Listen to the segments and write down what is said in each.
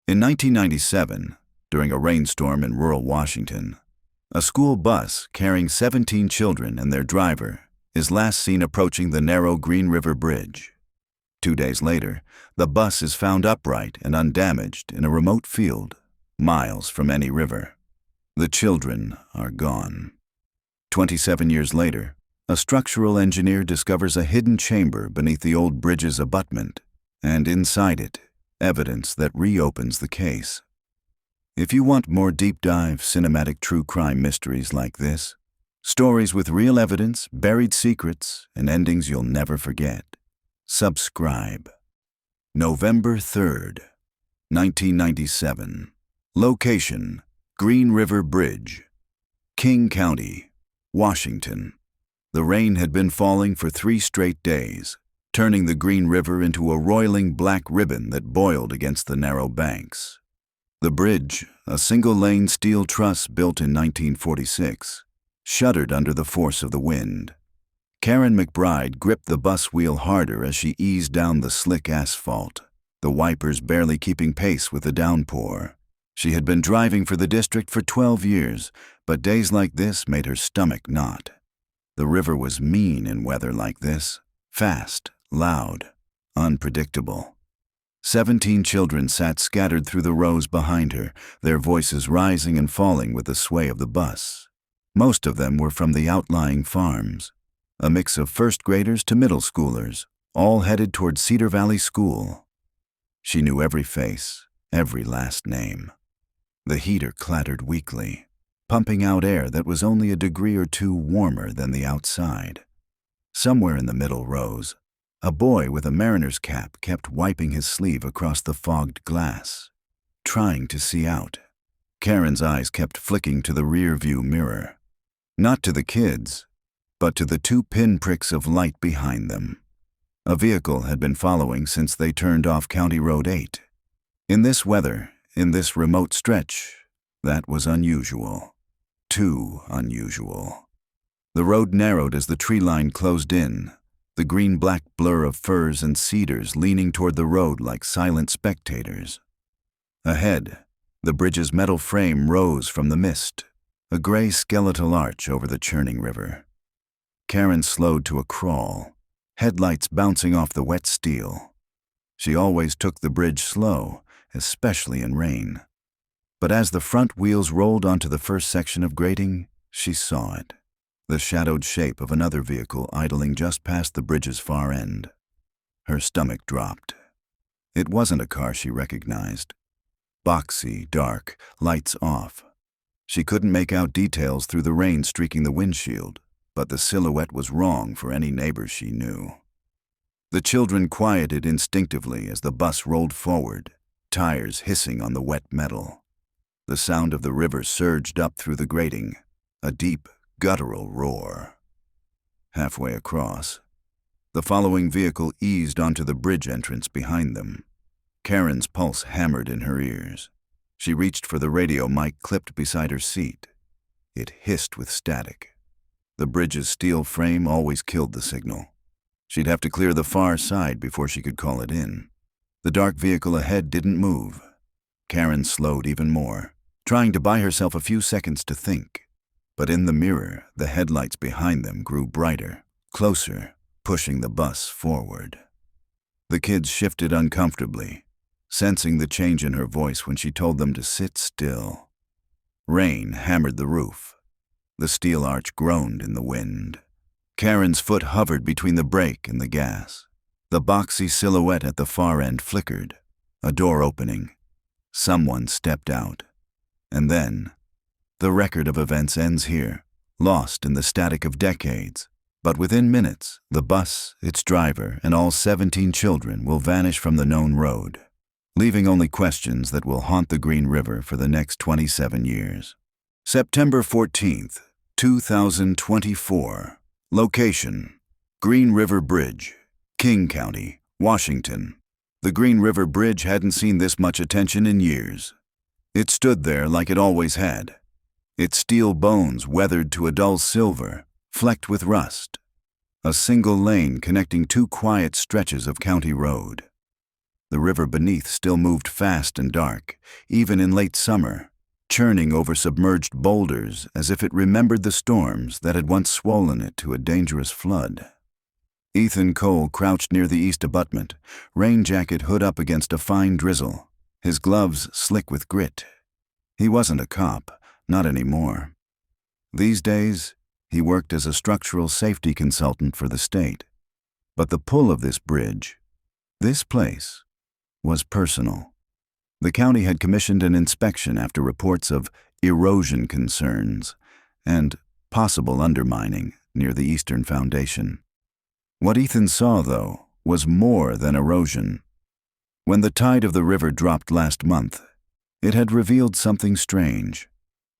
In 1997, during a rainstorm in rural Washington, a school bus carrying 17 children and their driver is last seen approaching the narrow Green River Bridge. 2 days later, the bus is found upright and undamaged in a remote field, miles from any river. The children are gone. 27 years later, a structural engineer discovers a hidden chamber beneath the old bridge's abutment, and inside it, evidence that reopens the case. If you want more deep-dive, cinematic true crime mysteries like this, stories with real evidence, buried secrets, and endings you'll never forget, subscribe. November 3rd, 1997. Location: Green River Bridge, King County, Washington. The rain had been falling for 3 straight days, turning the Green River into a roiling black ribbon that boiled against the narrow banks. The bridge, a single-lane steel truss built in 1946, shuddered under the force of the wind. Karen McBride gripped the bus wheel harder as she eased down the slick asphalt, the wipers barely keeping pace with the downpour. She had been driving for the district for 12 years, but days like this made her stomach knot. The river was mean in weather like this, fast, loud, unpredictable. 17 children sat scattered through the rows behind her, their voices rising and falling with the sway of the bus. Most of them were from the outlying farms, a mix of first graders to middle schoolers, all headed toward Cedar Valley School. She knew every face, every last name. The heater clattered weakly, pumping out air that was only a degree or two warmer than the outside. Somewhere in the middle rows, a boy with a mariner's cap kept wiping his sleeve across the fogged glass, trying to see out. Karen's eyes kept flicking to the rear-view mirror. Not to the kids, but to the 2 pinpricks of light behind them. A vehicle had been following since they turned off County Road 8. In this weather, in this remote stretch, that was unusual. Too unusual. The road narrowed as the tree line closed in, the green-black blur of firs and cedars leaning toward the road like silent spectators. Ahead, the bridge's metal frame rose from the mist, a gray skeletal arch over the churning river. Karen slowed to a crawl, headlights bouncing off the wet steel. She always took the bridge slow, especially in rain. But as the front wheels rolled onto the first section of grading, she saw it. The shadowed shape of another vehicle idling just past the bridge's far end. Her stomach dropped. It wasn't a car she recognized. Boxy, dark, lights off. She couldn't make out details through the rain streaking the windshield, but the silhouette was wrong for any neighbor she knew. The children quieted instinctively as the bus rolled forward, tires hissing on the wet metal. The sound of the river surged up through the grating, a deep, guttural roar. Halfway across, the following vehicle eased onto the bridge entrance behind them. Karen's pulse hammered in her ears. She reached for the radio mic clipped beside her seat. It hissed with static. The bridge's steel frame always killed the signal. She'd have to clear the far side before she could call it in. The dark vehicle ahead didn't move. Karen slowed even more, trying to buy herself a few seconds to think. But in the mirror, the headlights behind them grew brighter, closer, pushing the bus forward. The kids shifted uncomfortably, sensing the change in her voice when she told them to sit still. Rain hammered the roof. The steel arch groaned in the wind. Karen's foot hovered between the brake and the gas. The boxy silhouette at the far end flickered. A door opening. Someone stepped out. And then, the record of events ends here, lost in the static of decades. But within minutes, the bus, its driver, and all 17 children will vanish from the known road, leaving only questions that will haunt the Green River for the next 27 years. September 14th, 2024. Location: Green River Bridge, King County, Washington. The Green River Bridge hadn't seen this much attention in years. It stood there like it always had, its steel bones weathered to a dull silver, flecked with rust. A single lane connecting 2 quiet stretches of county road. The river beneath still moved fast and dark, even in late summer, churning over submerged boulders as if it remembered the storms that had once swollen it to a dangerous flood. Ethan Cole crouched near the east abutment, rain jacket hood up against a fine drizzle, his gloves slick with grit. He wasn't a cop, not anymore. These days, he worked as a structural safety consultant for the state. But the pull of this bridge, this place, was personal. The county had commissioned an inspection after reports of erosion concerns and possible undermining near the eastern foundation. What Ethan saw, though, was more than erosion. When the tide of the river dropped last month, it had revealed something strange,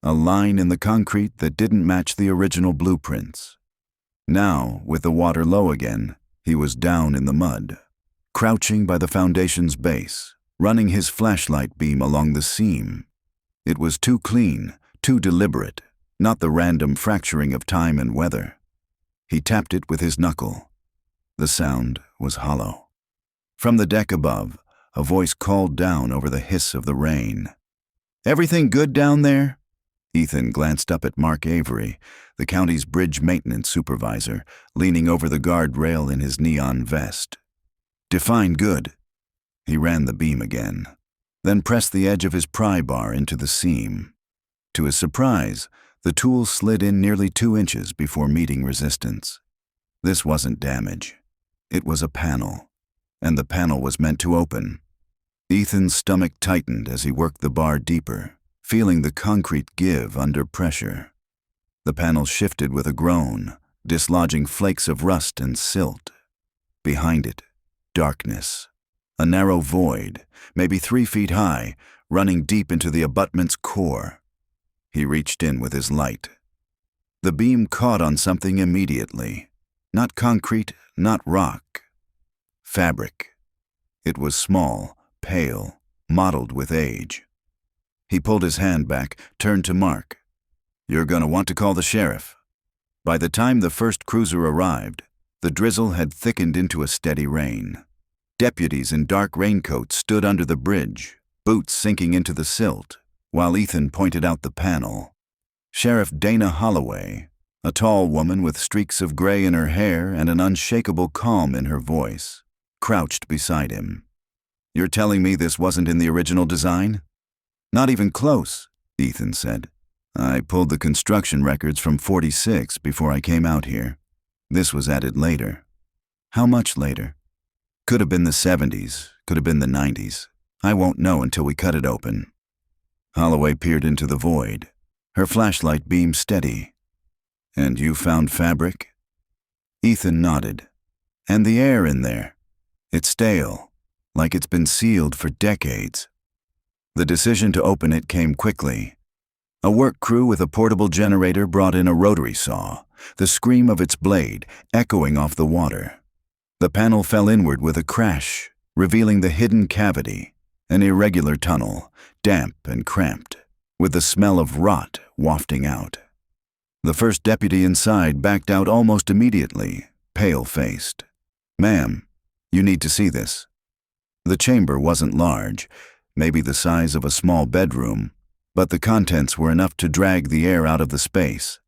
a line in the concrete that didn't match the original blueprints. Now, with the water low again, he was down in the mud, crouching by the foundation's base, running his flashlight beam along the seam. It was too clean, too deliberate, not the random fracturing of time and weather. He tapped it with his knuckle. The sound was hollow. From the deck above, a voice called down over the hiss of the rain. "Everything good down there?" Ethan glanced up at Mark Avery, the county's bridge maintenance supervisor, leaning over the guardrail in his neon vest. "Define good." He ran the beam again, then pressed the edge of his pry bar into the seam. To his surprise, the tool slid in nearly 2 inches before meeting resistance. This wasn't damage. It was a panel, and the panel was meant to open. Ethan's stomach tightened as he worked the bar deeper, feeling the concrete give under pressure. The panel shifted with a groan, dislodging flakes of rust and silt. Behind it, darkness. A narrow void, maybe 3 feet high, running deep into the abutment's core. He reached in with his light. The beam caught on something immediately. Not concrete, not rock. Fabric. It was small, pale, mottled with age. He pulled his hand back, turned to Mark. "You're gonna want to call the sheriff." By the time the first cruiser arrived, the drizzle had thickened into a steady rain. Deputies in dark raincoats stood under the bridge, boots sinking into the silt, while Ethan pointed out the panel. Sheriff Dana Holloway, a tall woman with streaks of gray in her hair and an unshakable calm in her voice, crouched beside him. "You're telling me this wasn't in the original design?" "Not even close," Ethan said. "I pulled the construction records from '46 before I came out here. This was added later." "How much later?" "Could have been the '70s, could have been the '90s. I won't know until we cut it open." Holloway peered into the void, her flashlight beam steady. "And you found fabric?" Ethan nodded. "And the air in there. It's stale, like it's been sealed for decades." The decision to open it came quickly. A work crew with a portable generator brought in a rotary saw, the scream of its blade echoing off the water. The panel fell inward with a crash, revealing the hidden cavity, an irregular tunnel, damp and cramped, with the smell of rot wafting out. The first deputy inside backed out almost immediately, pale-faced. "Ma'am, you need to see this." The chamber wasn't large, maybe the size of a small bedroom, but the contents were enough to drag the air out of the space.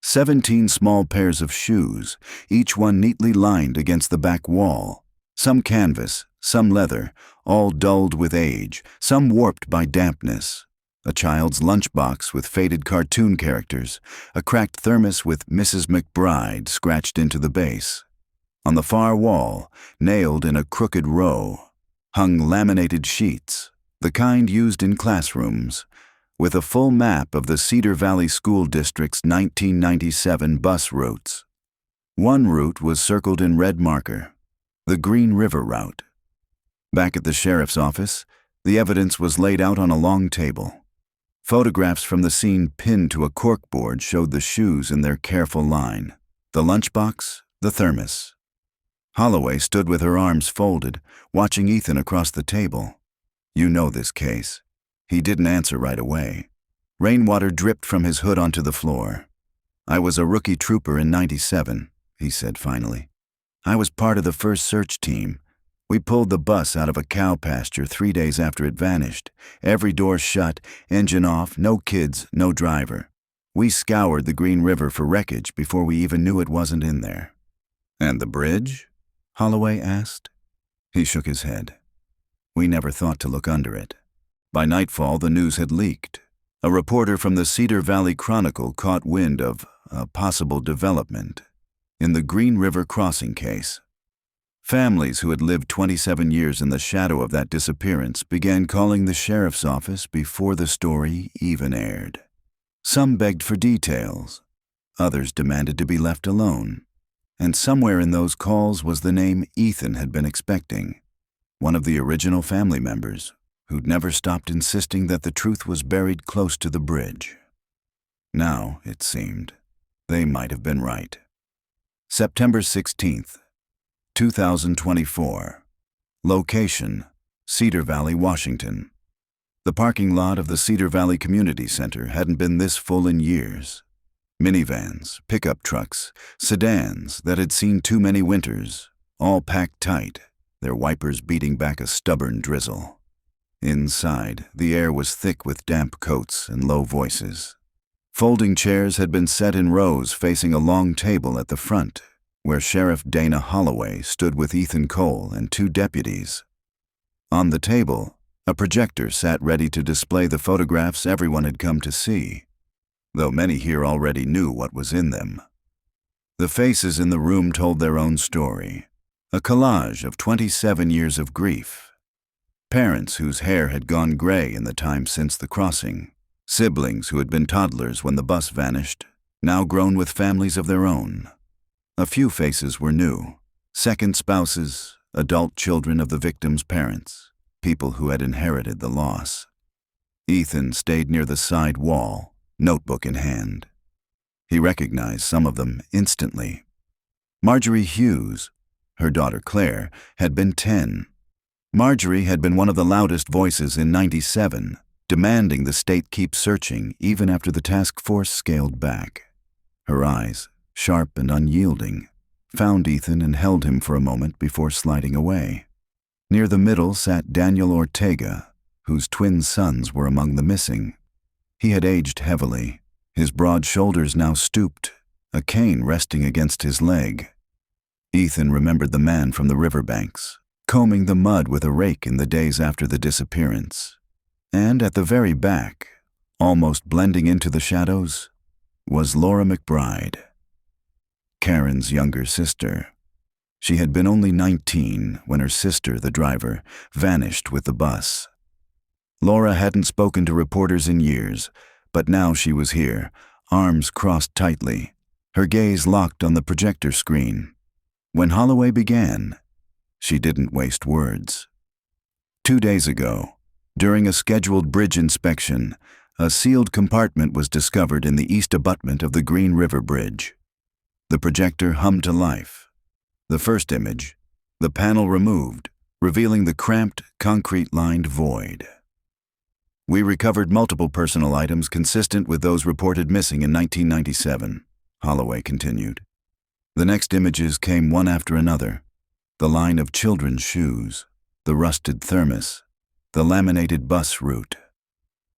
17 small pairs of shoes, each one neatly lined against the back wall. Some canvas, some leather, all dulled with age, some warped by dampness. A child's lunchbox with faded cartoon characters, a cracked thermos with Mrs. McBride scratched into the base. On the far wall, nailed in a crooked row, hung laminated sheets, the kind used in classrooms, with a full map of the Cedar Valley School District's 1997 bus routes. One route was circled in red marker, the Green River route. Back at the sheriff's office, the evidence was laid out on a long table. Photographs from the scene pinned to a corkboard showed the shoes in their careful line, the lunchbox, the thermos. Holloway stood with her arms folded, watching Ethan across the table. "You know this case." He didn't answer right away. Rainwater dripped from his hood onto the floor. "I was a rookie trooper in '97, he said finally. "I was part of the first search team. We pulled the bus out of a cow pasture 3 days after it vanished. Every door shut, engine off, no kids, no driver. We scoured the Green River for wreckage before we even knew it wasn't in there." "And the bridge?" Holloway asked. He shook his head. "We never thought to look under it. By nightfall, the news had leaked. A reporter from the Cedar Valley Chronicle caught wind of a possible development in the Green River crossing case. Families who had lived 27 years in the shadow of that disappearance began calling the sheriff's office before the story even aired. Some begged for details. Others demanded to be left alone. And somewhere in those calls was the name Ethan had been expecting, one of the original family members who'd never stopped insisting that the truth was buried close to the bridge. Now, it seemed, they might have been right. September 16th, 2024. Location: Cedar Valley, Washington. The parking lot of the Cedar Valley Community Center hadn't been this full in years. Minivans, pickup trucks, sedans that had seen too many winters, all packed tight, their wipers beating back a stubborn drizzle. Inside, the air was thick with damp coats and low voices. Folding chairs had been set in rows facing a long table at the front, where Sheriff Dana Holloway stood with Ethan Cole and 2 deputies. On the table, a projector sat ready to display the photographs everyone had come to see, though many here already knew what was in them. The faces in the room told their own story, a collage of 27 years of grief. Parents whose hair had gone gray in the time since the crossing, siblings who had been toddlers when the bus vanished, now grown with families of their own. A few faces were new, second spouses, adult children of the victims' parents, people who had inherited the loss. Ethan stayed near the side wall, notebook in hand. He recognized some of them instantly. Marjorie Hughes, her daughter Claire, had been 10. Marjorie had been one of the loudest voices in '97, demanding the state keep searching even after the task force scaled back. Her eyes, sharp and unyielding, found Ethan and held him for a moment before sliding away. Near the middle sat Daniel Ortega, whose twin sons were among the missing. He had aged heavily, his broad shoulders now stooped, a cane resting against his leg. Ethan remembered the man from the riverbanks, combing the mud with a rake in the days after the disappearance. And at the very back, almost blending into the shadows, was Laura McBride, Karen's younger sister. She had been only 19 when her sister, the driver, vanished with the bus. Laura hadn't spoken to reporters in years, but now she was here, arms crossed tightly, her gaze locked on the projector screen. When Holloway began, she didn't waste words. 2 days ago, during a scheduled bridge inspection, a sealed compartment was discovered in the east abutment of the Green River Bridge. The projector hummed to life. The first image, the panel removed, revealing the cramped, concrete-lined void. "We recovered multiple personal items consistent with those reported missing in 1997, Holloway continued. The next images came one after another. The line of children's shoes, the rusted thermos, the laminated bus route.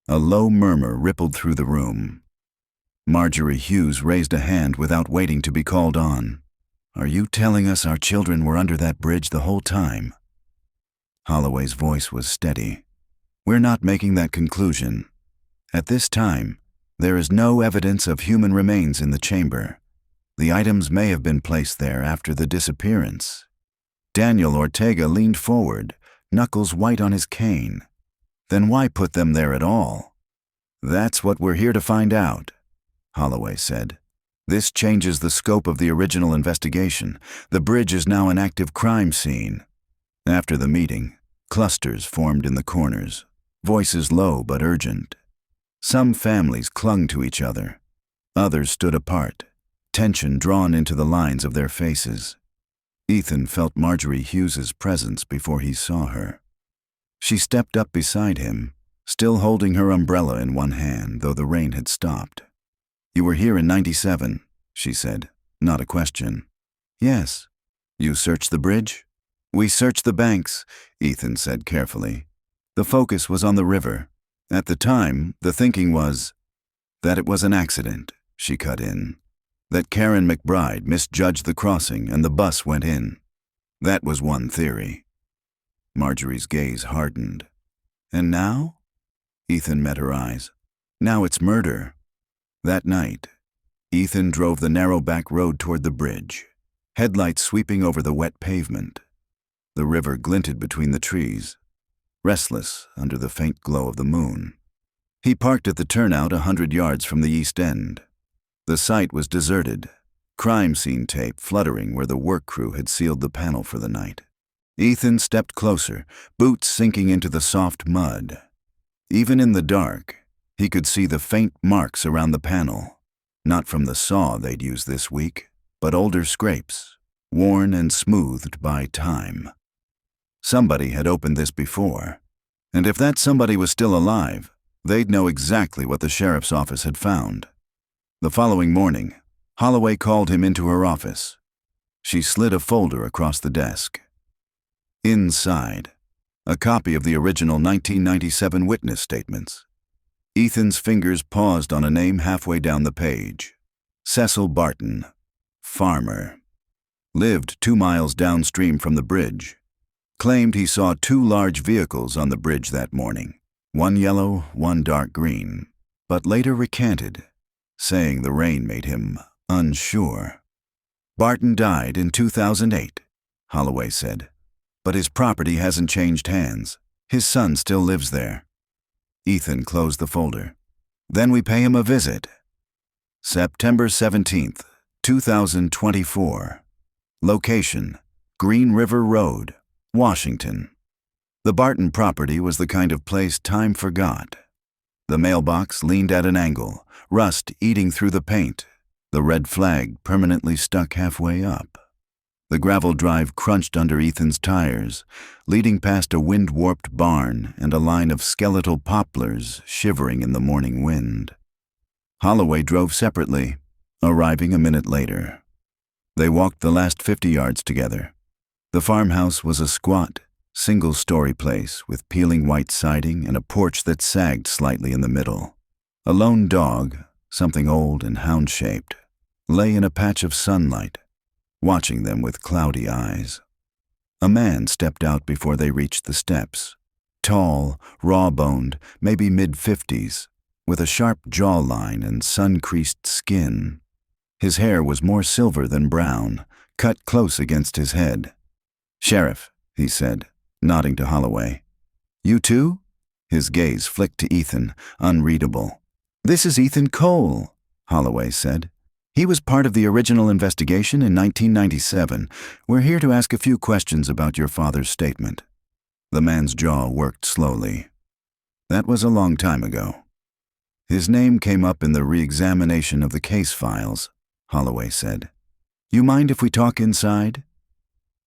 A low murmur rippled through the room. Marjorie Hughes raised a hand without waiting to be called on. "Are you telling us our children were under that bridge the whole time?" Holloway's voice was steady. "We're not making that conclusion. At this time, there is no evidence of human remains in the chamber. The items may have been placed there after the disappearance." Daniel Ortega leaned forward, knuckles white on his cane. "Then why put them there at all?" "That's what we're here to find out," Holloway said. "This changes the scope of the original investigation. The bridge is now an active crime scene." After the meeting, clusters formed in the corners, voices low but urgent. Some families clung to each other. Others stood apart, tension drawn into the lines of their faces. Ethan felt Marjorie Hughes's presence before he saw her. She stepped up beside him, still holding her umbrella in one hand, though the rain had stopped. "You were here in '97, she said, not a question. "Yes." "You searched the bridge?" We searched the banks, Ethan said carefully. The focus was on the river. At the time, the thinking was that it was an accident, she cut in. That Karen McBride misjudged the crossing and the bus went in. That was one theory. Marjorie's gaze hardened. And now? Ethan met her eyes. Now it's murder. That night, Ethan drove the narrow back road toward the bridge, headlights sweeping over the wet pavement. The river glinted between the trees, restless under the faint glow of the moon. He parked at the turnout 100 yards from the east end. The site was deserted, crime scene tape fluttering where the work crew had sealed the panel for the night. Ethan stepped closer, boots sinking into the soft mud. Even in the dark, he could see the faint marks around the panel, not from the saw they'd used this week, but older scrapes, worn and smoothed by time. Somebody had opened this before, and if that somebody was still alive, they'd know exactly what the sheriff's office had found. The following morning, Holloway called him into her office. She slid a folder across the desk. Inside, a copy of the original 1997 witness statements. Ethan's fingers paused on a name halfway down the page. Cecil Barton, farmer. Lived 2 miles downstream from the bridge. Claimed he saw 2 large vehicles on the bridge that morning, one yellow, one dark green, but later recanted, saying the rain made him unsure. Barton died in 2008, Holloway said, but his property hasn't changed hands. His son still lives there. Ethan closed the folder. Then we pay him a visit. September 17th, 2024. Location, Green River Road, Washington. The Barton property was the kind of place time forgot. The mailbox leaned at an angle, rust eating through the paint, the red flag permanently stuck halfway up. The gravel drive crunched under Ethan's tires, leading past a wind-warped barn and a line of skeletal poplars shivering in the morning wind. Holloway drove separately, arriving a minute later. They walked the last 50 yards together. The farmhouse was a squat, single-story place with peeling white siding and a porch that sagged slightly in the middle. A lone dog, something old and hound-shaped, lay in a patch of sunlight, watching them with cloudy eyes. A man stepped out before they reached the steps. Tall, raw-boned, maybe mid-50s, with a sharp jawline and sun-creased skin. His hair was more silver than brown, cut close against his head. "Sheriff," he said, nodding to Holloway. "You too?" His gaze flicked to Ethan, unreadable. "This is Ethan Cole," Holloway said. "He was part of the original investigation in 1997. We're here to ask a few questions about your father's statement." The man's jaw worked slowly. "That was a long time ago." "His name came up in the re-examination of the case files," Holloway said. "You mind if we talk inside?"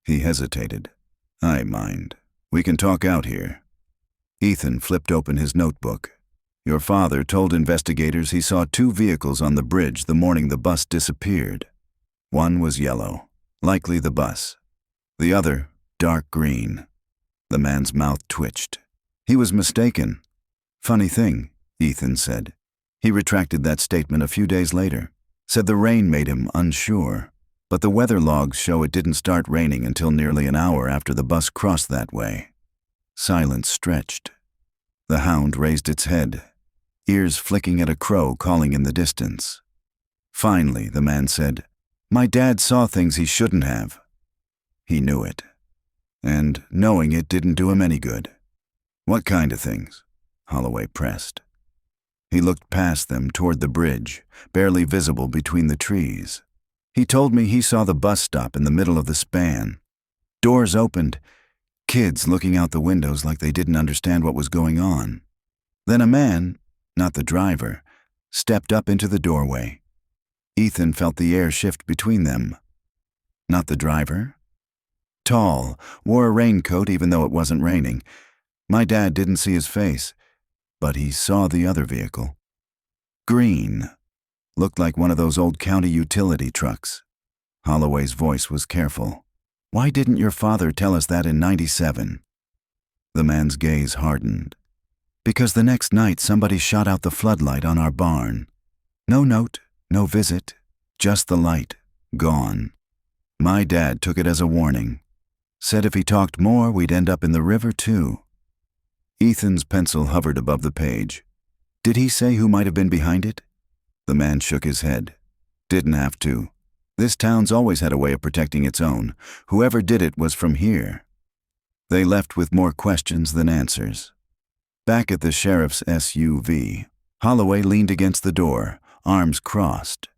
He hesitated. "I mind. We can talk out here." Ethan flipped open his notebook. "Your father told investigators he saw 2 vehicles on the bridge the morning the bus disappeared. One was yellow, likely the bus. The other, dark green." The man's mouth twitched. "He was mistaken." "Funny thing," Ethan said. "He retracted that statement a few days later. Said the rain made him unsure. But the weather logs show it didn't start raining until nearly an hour after the bus crossed that way." Silence stretched. The hound raised its head, ears flicking at a crow calling in the distance. Finally, the man said, "My dad saw things he shouldn't have." He knew it. And knowing it didn't do him any good. "What kind of things?" Holloway pressed. He looked past them toward the bridge, barely visible between the trees. "He told me he saw the bus stop in the middle of the span. Doors opened, kids looking out the windows like they didn't understand what was going on. Then a man, not the driver, stepped up into the doorway. Ethan felt the air shift between them. Not the driver? Tall, wore a raincoat even though it wasn't raining. My dad didn't see his face, but he saw the other vehicle. Green. Looked like one of those old county utility trucks. Holloway's voice was careful. Why didn't your father tell us that in '97? The man's gaze hardened. Because the next night somebody shot out the floodlight on our barn. No note, no visit, just the light, gone. My dad took it as a warning. Said if he talked more, we'd end up in the river too. Ethan's pencil hovered above the page. Did he say who might have been behind it? The man shook his head. Didn't have to. This town's always had a way of protecting its own. Whoever did it was from here. They left with more questions than answers. Back at the sheriff's SUV, Holloway leaned against the door, arms crossed.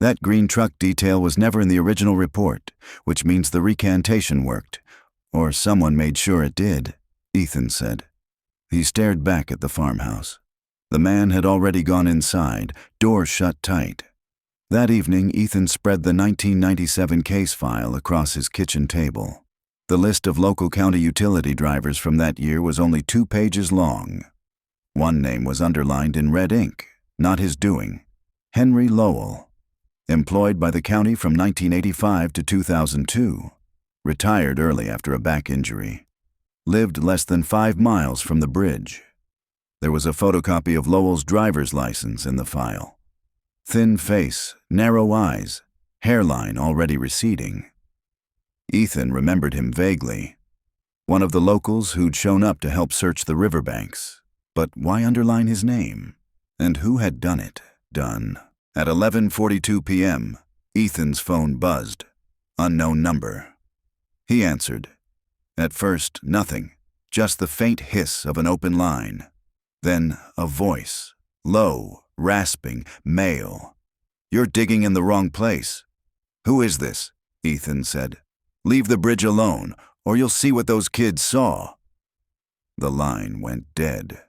That green truck detail was never in the original report, which means the recantation worked. Or someone made sure it did, Ethan said. He stared back at the farmhouse. The man had already gone inside, door shut tight. That evening, Ethan spread the 1997 case file across his kitchen table. The list of local county utility drivers from that year was only 2 pages long. One name was underlined in red ink, not his doing. Henry Lowell. Employed by the county from 1985 to 2002. Retired early after a back injury. Lived less than 5 miles from the bridge. There was a photocopy of Lowell's driver's license in the file. Thin face, narrow eyes, hairline already receding. Ethan remembered him vaguely. One of the locals who'd shown up to help search the riverbanks. But why underline his name? And who had done it? Done. At 11:42 p.m., Ethan's phone buzzed. Unknown number. He answered. At first, nothing. Just the faint hiss of an open line. Then a voice. Low, rasping, male. You're digging in the wrong place. Who is this? Ethan said. Leave the bridge alone, or you'll see what those kids saw. The line went dead.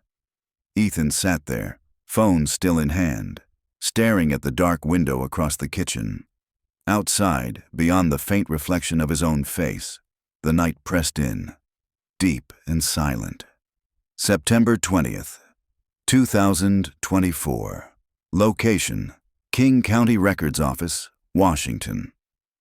Ethan sat there, phone still in hand, staring at the dark window across the kitchen. Outside, beyond the faint reflection of his own face, the night pressed in, deep and silent. September 20th, 2024. Location, King County Records Office, Washington.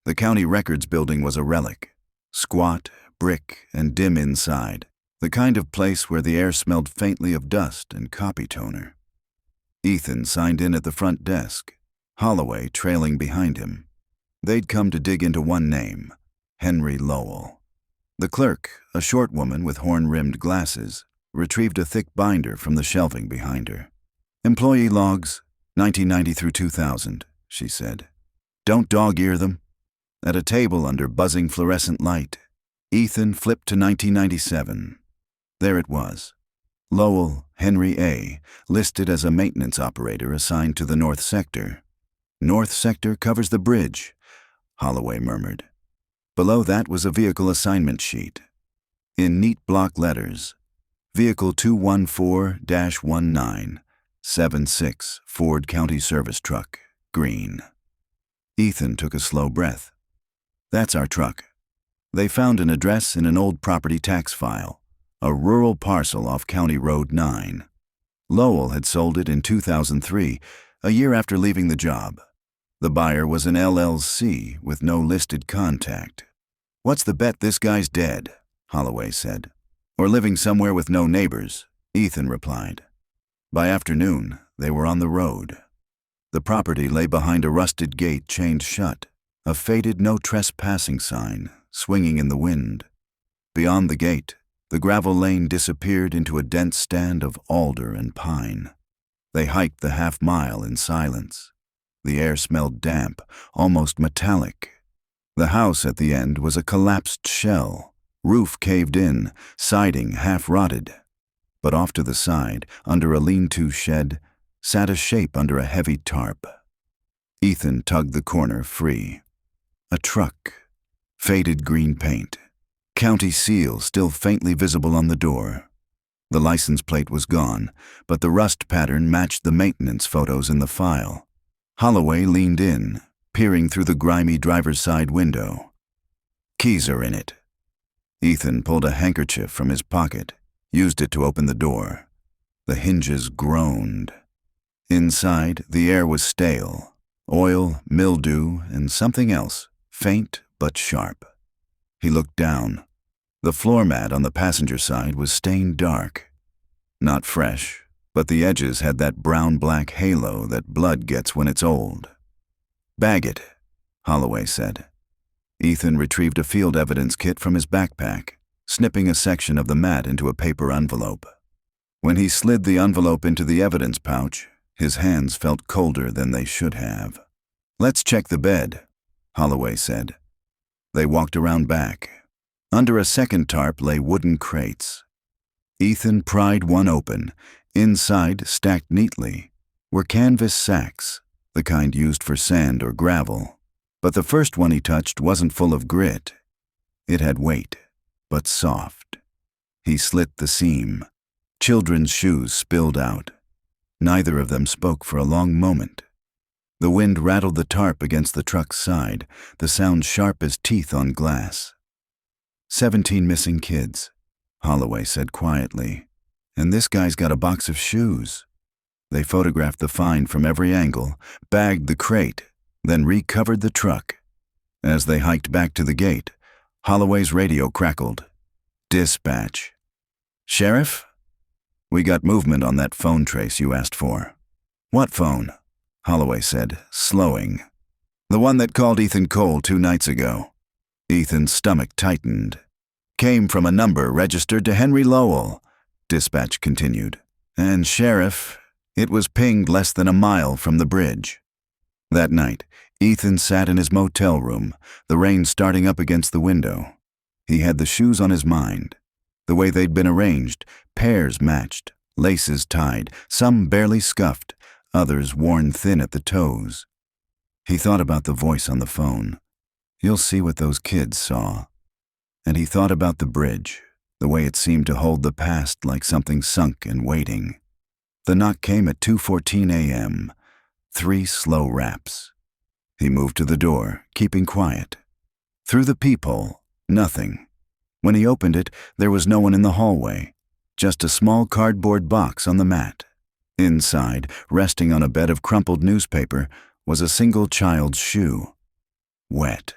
The county records building was a relic. Squat, brick, and dim inside. The kind of place where the air smelled faintly of dust and copy toner. Ethan signed in at the front desk, Holloway trailing behind him. They'd come to dig into one name, Henry Lowell. The clerk, a short woman with horn-rimmed glasses, retrieved a thick binder from the shelving behind her. Employee logs, 1990 through 2000, she said. Don't dog-ear them. At a table under buzzing fluorescent light, Ethan flipped to 1997. There it was. Lowell, Henry A., listed as a maintenance operator assigned to the North Sector. North Sector covers the bridge, Holloway murmured. Below that was a vehicle assignment sheet. In neat block letters, Vehicle 214-1976 Ford County Service Truck, green. Ethan took a slow breath. That's our truck. They found an address in an old property tax file, a rural parcel off County Road 9. Lowell had sold it in 2003, a year after leaving the job. The buyer was an LLC with no listed contact. What's the bet this guy's dead? Holloway said. Or living somewhere with no neighbors, Ethan replied. By afternoon, they were on the road. The property lay behind a rusted gate chained shut, a faded no trespassing sign swinging in the wind. Beyond the gate, the gravel lane disappeared into a dense stand of alder and pine. They hiked the half-mile in silence. The air smelled damp, almost metallic. The house at the end was a collapsed shell, roof caved in, siding half-rotted. But off to the side, under a lean-to shed, sat a shape under a heavy tarp. Ethan tugged the corner free. A truck. Faded green paint. County seal still faintly visible on the door. The license plate was gone, but the rust pattern matched the maintenance photos in the file. Holloway leaned in, peering through the grimy driver's side window. Keys are in it. Ethan pulled a handkerchief from his pocket, used it to open the door. The hinges groaned. Inside, the air was stale. Oil, mildew, and something else, faint but sharp. He looked down. The floor mat on the passenger side was stained dark. Not fresh, but the edges had that brown-black halo that blood gets when it's old. "Bag it," Holloway said. Ethan retrieved a field evidence kit from his backpack, snipping a section of the mat into a paper envelope. When he slid the envelope into the evidence pouch, his hands felt colder than they should have. "Let's check the bed," Holloway said. They walked around back. Under a second tarp lay wooden crates. Ethan pried one open. Inside, stacked neatly, were canvas sacks, the kind used for sand or gravel. But the first one he touched wasn't full of grit. It had weight, but soft. He slit the seam. Children's shoes spilled out. Neither of them spoke for a long moment. The wind rattled the tarp against the truck's side, the sound sharp as teeth on glass. 17 missing kids, Holloway said quietly. And this guy's got a box of shoes. They photographed the find from every angle, bagged the crate, then recovered the truck. As they hiked back to the gate, Holloway's radio crackled. "Dispatch. Sheriff? We got movement on that phone trace you asked for." "What phone?" Holloway said, slowing. "The one that called Ethan Cole 2 nights ago." Ethan's stomach tightened. "Came from a number registered to Henry Lowell," dispatch continued. "And Sheriff, it was pinged less than a mile from the bridge." That night, Ethan sat in his motel room, the rain starting up against the window. He had the shoes on his mind. The way they'd been arranged, pairs matched, laces tied, some barely scuffed, others worn thin at the toes. He thought about the voice on the phone. "You'll see what those kids saw." And he thought about the bridge, the way it seemed to hold the past like something sunk and waiting. The knock came at 2:14 a.m., 3 slow raps. He moved to the door, keeping quiet. Through the peephole, nothing. When he opened it, there was no one in the hallway, just a small cardboard box on the mat. Inside, resting on a bed of crumpled newspaper, was a single child's shoe. Wet.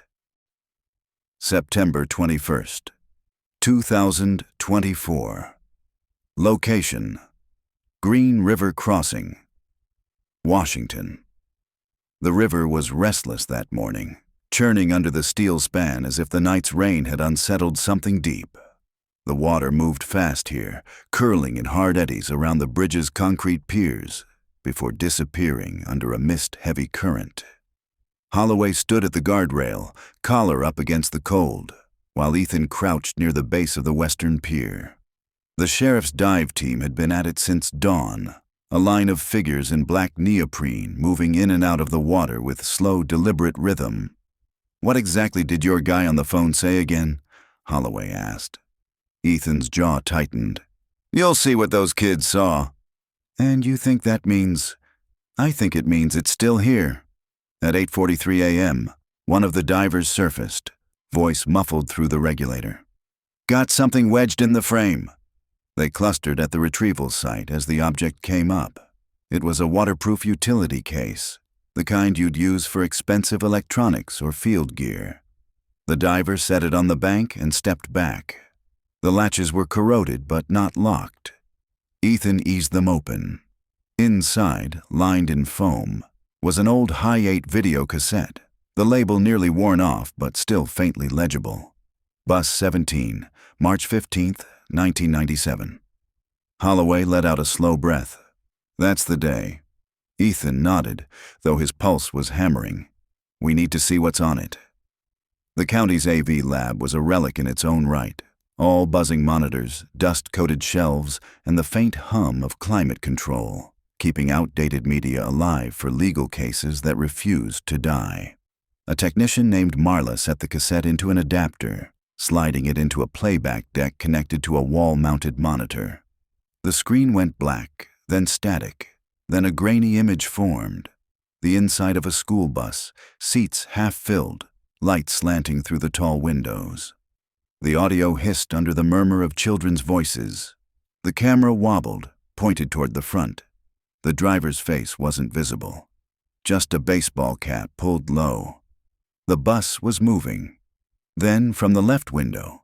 September 21st, 2024. Location: Green River Crossing, Washington. The river was restless that morning, churning under the steel span as if the night's rain had unsettled something deep. The water moved fast here, curling in hard eddies around the bridge's concrete piers, before disappearing under a mist-heavy current. Holloway stood at the guardrail, collar up against the cold, while Ethan crouched near the base of the western pier. The sheriff's dive team had been at it since dawn, a line of figures in black neoprene moving in and out of the water with slow, deliberate rhythm. "What exactly did your guy on the phone say again?" Holloway asked. Ethan's jaw tightened. "You'll see what those kids saw." "And you think that means—" "I think it means it's still here." At 8:43 a.m., one of the divers surfaced, voice muffled through the regulator. "Got something wedged in the frame." They clustered at the retrieval site as the object came up. It was a waterproof utility case, the kind you'd use for expensive electronics or field gear. The diver set it on the bank and stepped back. The latches were corroded but not locked. Ethan eased them open. Inside, lined in foam, was an old high-8 video cassette, the label nearly worn off but still faintly legible. Bus 17, March 15th, 1997. Holloway let out a slow breath. "That's the day." Ethan nodded, though his pulse was hammering. "We need to see what's on it." The county's AV lab was a relic in its own right. All buzzing monitors, dust-coated shelves, and the faint hum of climate control, keeping outdated media alive for legal cases that refused to die. A technician named Marla set the cassette into an adapter, sliding it into a playback deck connected to a wall-mounted monitor. The screen went black, then static, then a grainy image formed. The inside of a school bus, seats half-filled, light slanting through the tall windows. The audio hissed under the murmur of children's voices. The camera wobbled, pointed toward the front. The driver's face wasn't visible. Just a baseball cap pulled low. The bus was moving. Then, from the left window,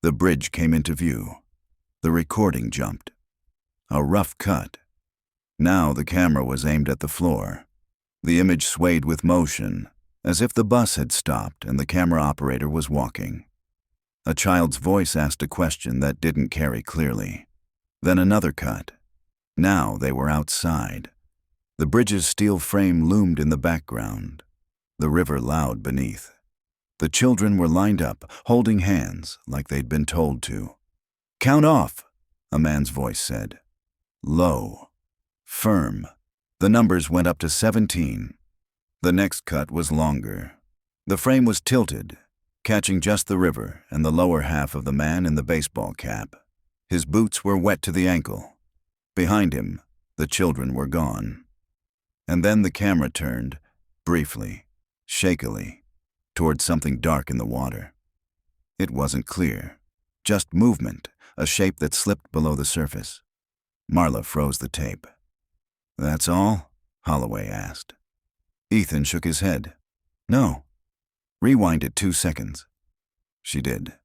the bridge came into view. The recording jumped. A rough cut. Now the camera was aimed at the floor. The image swayed with motion, as if the bus had stopped and the camera operator was walking. A child's voice asked a question that didn't carry clearly. Then another cut. Now they were outside. The bridge's steel frame loomed in the background, the river loud beneath. The children were lined up, holding hands like they'd been told to. "Count off," a man's voice said. Low, firm. The numbers went up to 17. The next cut was longer. The frame was tilted, catching just the river and the lower half of the man in the baseball cap. His boots were wet to the ankle. Behind him, the children were gone. And then the camera turned, briefly, shakily, toward something dark in the water. It wasn't clear, just movement, a shape that slipped below the surface. Marla froze the tape. "That's all?" Holloway asked. Ethan shook his head. "No. Rewind it 2 seconds." She did.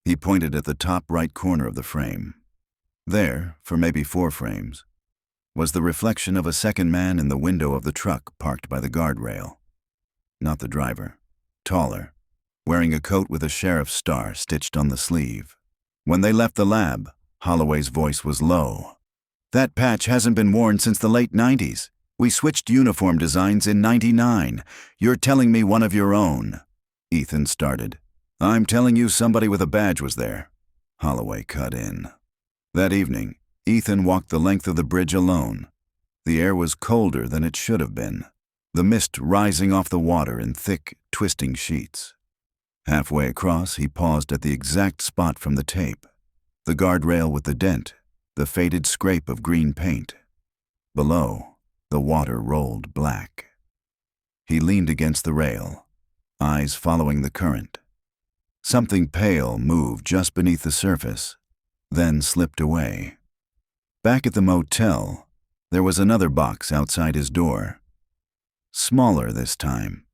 He pointed at the top right corner of the frame. There, for maybe 4 frames, was the reflection of a second man in the window of the truck parked by the guardrail. Not the driver. Taller, wearing a coat with a sheriff's star stitched on the sleeve. When they left the lab, Holloway's voice was low. "That patch hasn't been worn since the late 90s. We switched uniform designs in 99. You're telling me one of your own." Ethan started. "I'm telling you somebody with a badge was there." Holloway cut in. That evening, Ethan walked the length of the bridge alone. The air was colder than it should have been, the mist rising off the water in thick, twisting sheets. Halfway across, he paused at the exact spot from the tape, the guardrail with the dent, the faded scrape of green paint. Below, the water rolled black. He leaned against the rail, eyes following the current. Something pale moved just beneath the surface, then slipped away. Back at the motel, there was another box outside his door. Smaller this time.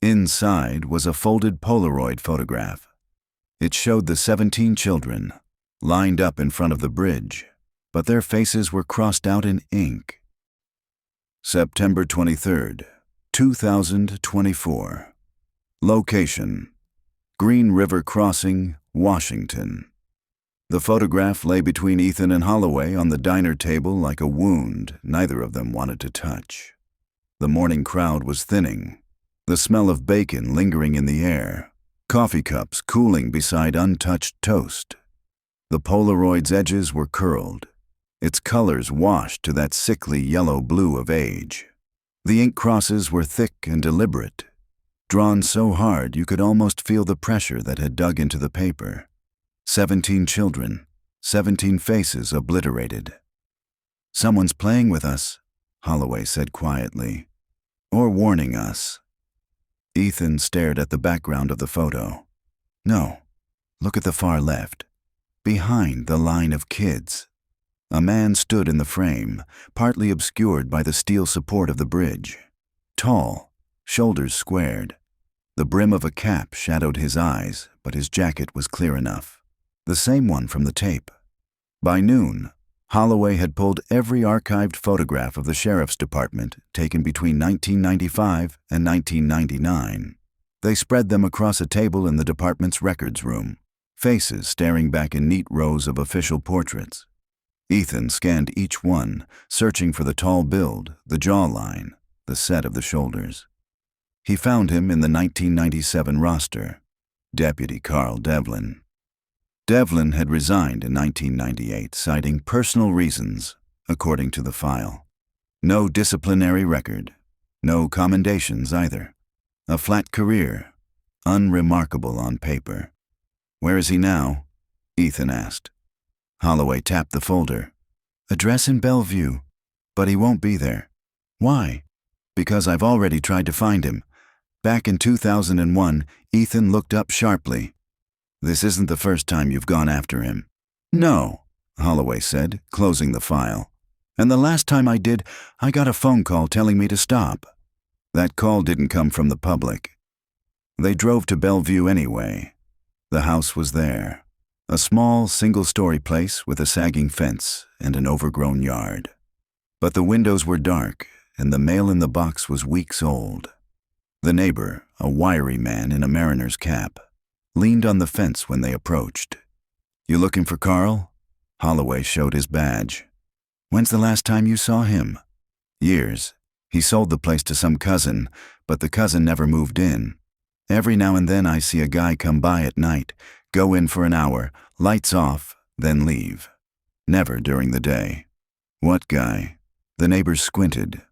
Inside was a folded Polaroid photograph. It showed the 17 children, lined up in front of the bridge, but their faces were crossed out in ink. September 23rd, 2024. Location: Green River Crossing, Washington. The photograph lay between Ethan and Holloway on the diner table like a wound neither of them wanted to touch. The morning crowd was thinning, the smell of bacon lingering in the air, coffee cups cooling beside untouched toast. The Polaroid's edges were curled, its colors washed to that sickly yellow-blue of age. The ink crosses were thick and deliberate, drawn so hard you could almost feel the pressure that had dug into the paper. 17 children, 17 faces obliterated. "Someone's playing with us," Holloway said quietly. "Or warning us." Ethan stared at the background of the photo. "No, look at the far left. Behind the line of kids." A man stood in the frame, partly obscured by the steel support of the bridge. Tall, shoulders squared. The brim of a cap shadowed his eyes, but his jacket was clear enough. The same one from the tape. By noon, Holloway had pulled every archived photograph of the sheriff's department taken between 1995 and 1999. They spread them across a table in the department's records room, faces staring back in neat rows of official portraits. Ethan scanned each one, searching for the tall build, the jawline, the set of the shoulders. He found him in the 1997 roster, Deputy Carl Devlin. Devlin had resigned in 1998, citing personal reasons, according to the file. No disciplinary record, no commendations either. A flat career, unremarkable on paper. "Where is he now?" Ethan asked. Holloway tapped the folder. "Address in Bellevue, but he won't be there." "Why?" "Because I've already tried to find him." Back in 2001, Ethan looked up sharply. "This isn't the first time you've gone after him." "No," Holloway said, closing the file. "And the last time I did, I got a phone call telling me to stop. That call didn't come from the public." They drove to Bellevue anyway. The house was there. A small, single-story place with a sagging fence and an overgrown yard. But the windows were dark, and the mail in the box was weeks old. The neighbor, a wiry man in a mariner's cap, leaned on the fence when they approached. "You looking for Carl?" Holloway showed his badge. "When's the last time you saw him?" "Years. He sold the place to some cousin, but the cousin never moved in. Every now and then I see a guy come by at night, go in for an hour, lights off, then leave. Never during the day." "What guy?" The neighbor squinted.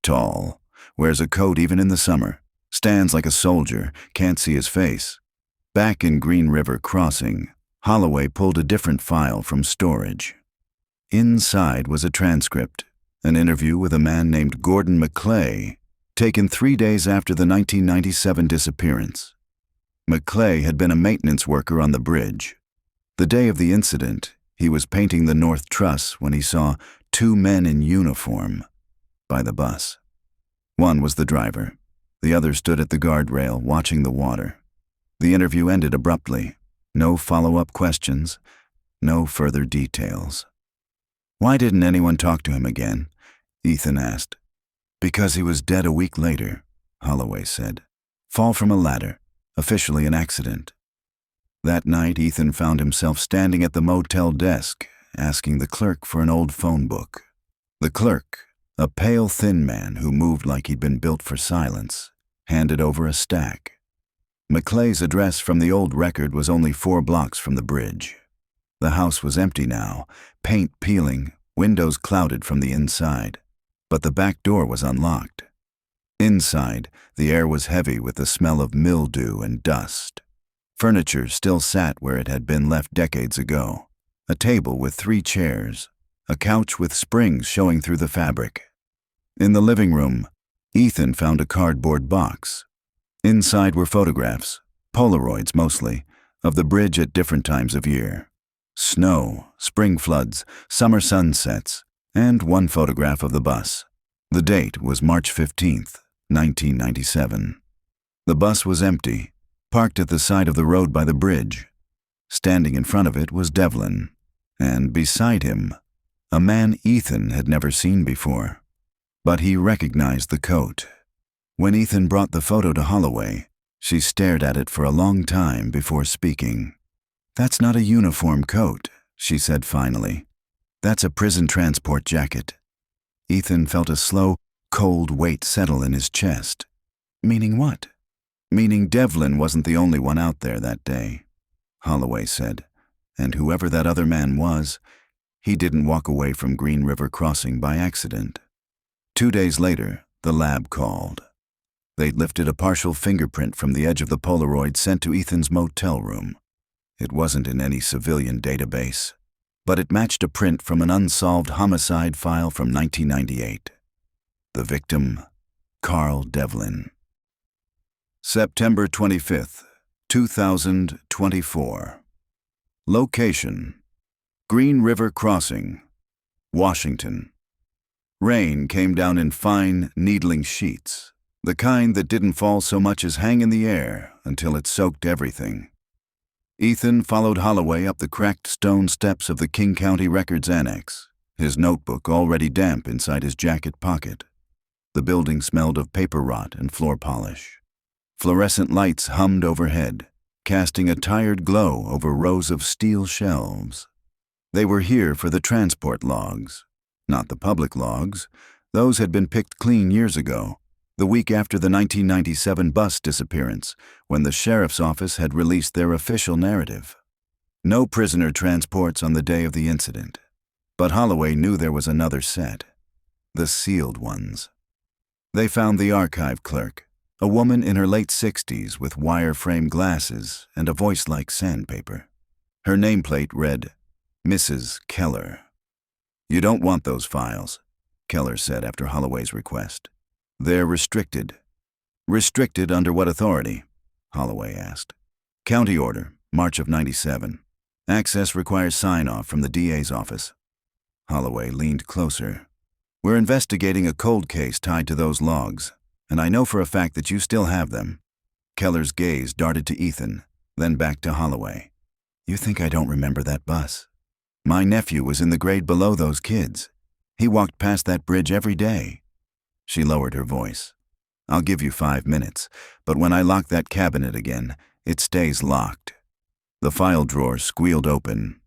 "Tall. Wears a coat even in the summer. Stands like a soldier, can't see his face." Back in Green River Crossing, Holloway pulled a different file from storage. Inside was a transcript, an interview with a man named Gordon McClay, taken 3 days after the 1997 disappearance. McClay had been a maintenance worker on the bridge. The day of the incident, he was painting the north truss when he saw 2 men in uniform by the bus. One was the driver. The other stood at the guardrail watching the water. The interview ended abruptly. No follow-up questions, no further details. "Why didn't anyone talk to him again?" Ethan asked. "Because he was dead a week later," Holloway said. "Fall from a ladder, officially an accident." That night, Ethan found himself standing at the motel desk, asking the clerk for an old phone book. The clerk, a pale, thin man who moved like he'd been built for silence, handed over a stack. McClay's address from the old record was only 4 blocks from the bridge. The house was empty now, paint peeling, windows clouded from the inside. But the back door was unlocked. Inside, the air was heavy with the smell of mildew and dust. Furniture still sat where it had been left decades ago. A table with 3 chairs, a couch with springs showing through the fabric. In the living room, Ethan found a cardboard box. Inside were photographs, Polaroids mostly, of the bridge at different times of year. Snow, spring floods, summer sunsets, and 1 photograph of the bus. The date was March 15th, 1997. The bus was empty, parked at the side of the road by the bridge. Standing in front of it was Devlin, and beside him, a man Ethan had never seen before. But he recognized the coat. When Ethan brought the photo to Holloway, she stared at it for a long time before speaking. "That's not a uniform coat," she said finally. "That's a prison transport jacket." Ethan felt a slow, cold weight settle in his chest. "Meaning what?" "Meaning Devlin wasn't the only one out there that day," Holloway said. "And whoever that other man was, he didn't walk away from Green River Crossing by accident." 2 days later, the lab called. They'd lifted a partial fingerprint from the edge of the Polaroid sent to Ethan's motel room. It wasn't in any civilian database, but it matched a print from an unsolved homicide file from 1998. The victim, Carl Devlin. September 25th, 2024. Location: Green River Crossing, Washington. Rain came down in fine, needling sheets, the kind that didn't fall so much as hang in the air until it soaked everything. Ethan followed Holloway up the cracked stone steps of the King County Records Annex, his notebook already damp inside his jacket pocket. The building smelled of paper rot and floor polish. Fluorescent lights hummed overhead, casting a tired glow over rows of steel shelves. They were here for the transport logs, not the public logs. Those had been picked clean years ago, the week after the 1997 bus disappearance, when the sheriff's office had released their official narrative. No prisoner transports on the day of the incident, but Holloway knew there was another set, the sealed ones. They found the archive clerk, a woman in her late 60s with wire-frame glasses and a voice like sandpaper. Her nameplate read, Mrs. Keller. "You don't want those files," Keller said after Holloway's request. "They're restricted." "Restricted under what authority?" Holloway asked. "County order, March of '97. Access requires sign-off from the DA's office." Holloway leaned closer. "We're investigating a cold case tied to those logs, and I know for a fact that you still have them." Keller's gaze darted to Ethan, then back to Holloway. You think I don't remember that bus? My nephew was in the grade below those kids. He walked past that bridge every day. She lowered her voice. I'll give you 5 minutes, but when I lock that cabinet again, it stays locked. The file drawer squealed open.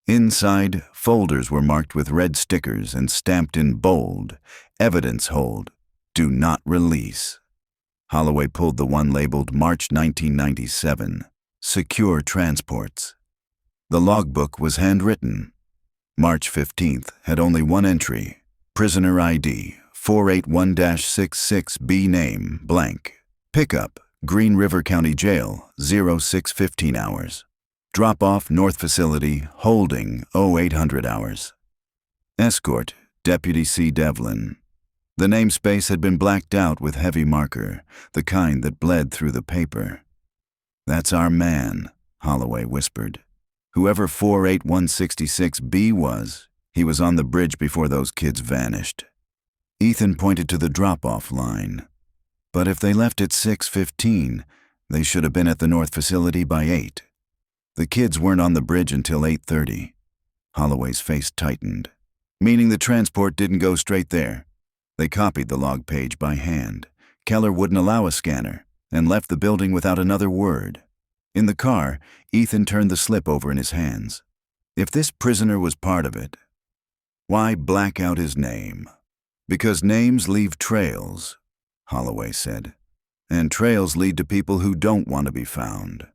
Inside, folders were marked with red stickers and stamped in bold, evidence hold, do not release. Holloway pulled the one labeled March 1997, Secure Transports. The logbook was handwritten. March 15th had only one entry, prisoner ID 481-66B name blank. Pickup, Green River County Jail, 0615 hours. Drop-off, North Facility, holding, 0800 hours. Escort, Deputy C. Devlin. The namespace had been blacked out with heavy marker, the kind that bled through the paper. That's our man, Holloway whispered. Whoever 48166B was, he was on the bridge before those kids vanished. Ethan pointed to the drop-off line. But if they left at 6:15, they should have been at the North Facility by 8. The kids weren't on the bridge until 8:30. Holloway's face tightened, meaning the transport didn't go straight there. They copied the log page by hand. Keller wouldn't allow a scanner and left the building without another word. In the car, Ethan turned the slip over in his hands. If this prisoner was part of it, why black out his name? Because names leave trails, Holloway said, and trails lead to people who don't want to be found.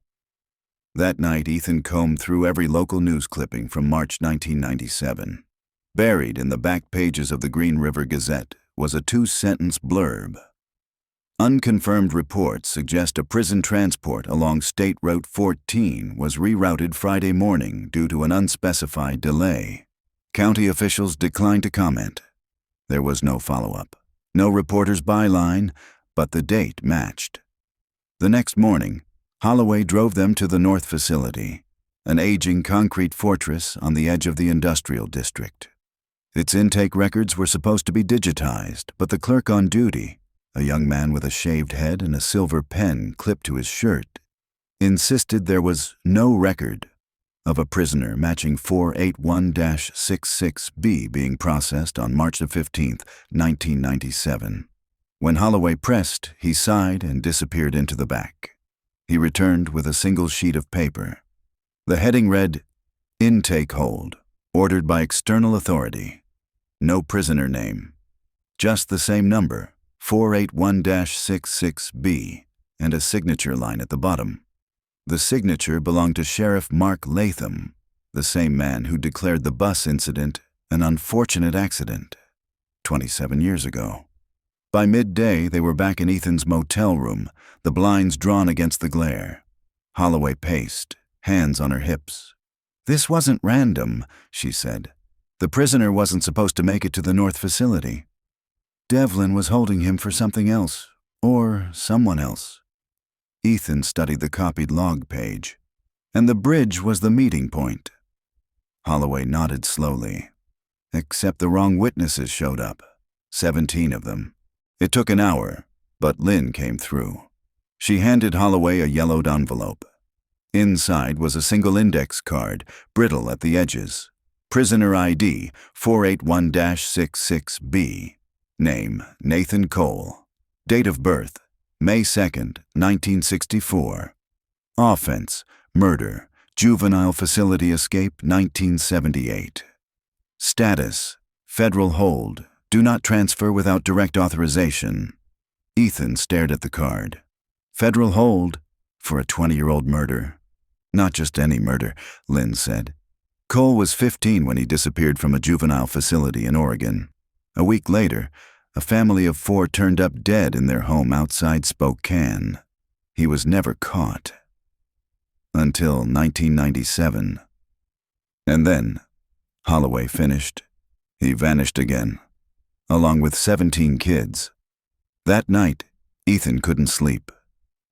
That night, Ethan combed through every local news clipping from March 1997. Buried in the back pages of the Green River Gazette was a 2-sentence blurb. Unconfirmed reports suggest a prison transport along State Route 14 was rerouted Friday morning due to an unspecified delay. County officials declined to comment. There was no follow-up, no reporter's byline, but the date matched. The next morning, Holloway drove them to the North Facility, an aging concrete fortress on the edge of the industrial district. Its intake records were supposed to be digitized, but the clerk on duty, a young man with a shaved head and a silver pen clipped to his shirt, insisted there was no record of a prisoner matching 481-66B being processed on March 15, 1997. When Holloway pressed, he sighed and disappeared into the back. He returned with a single sheet of paper. The heading read, Intake Hold, ordered by external authority. No prisoner name. Just the same number, 481-66B, and a signature line at the bottom. The signature belonged to Sheriff Mark Latham, the same man who declared the bus incident an unfortunate accident 27 years ago. By midday, they were back in Ethan's motel room, the blinds drawn against the glare. Holloway paced, hands on her hips. This wasn't random, she said. The prisoner wasn't supposed to make it to the North Facility. Devlin was holding him for something else, or someone else. Ethan studied the copied log page, and the bridge was the meeting point. Holloway nodded slowly. Except the wrong witnesses showed up, 17 of them. It took an hour, but Lynn came through. She handed Holloway a yellowed envelope. Inside was a single index card, brittle at the edges. Prisoner ID 481-66B. Name, Nathan Cole. Date of birth, May 2nd, 1964. Offense, murder, juvenile facility escape, 1978. Status, federal hold, do not transfer without direct authorization. Ethan stared at the card. Federal hold for a 20-year-old murder. Not just any murder, Lynn said. Cole was 15 when he disappeared from a juvenile facility in Oregon. A week later, a family of 4 turned up dead in their home outside Spokane. He was never caught. Until 1997. And then, Holloway finished. He vanished again, along with 17 kids. That night, Ethan couldn't sleep.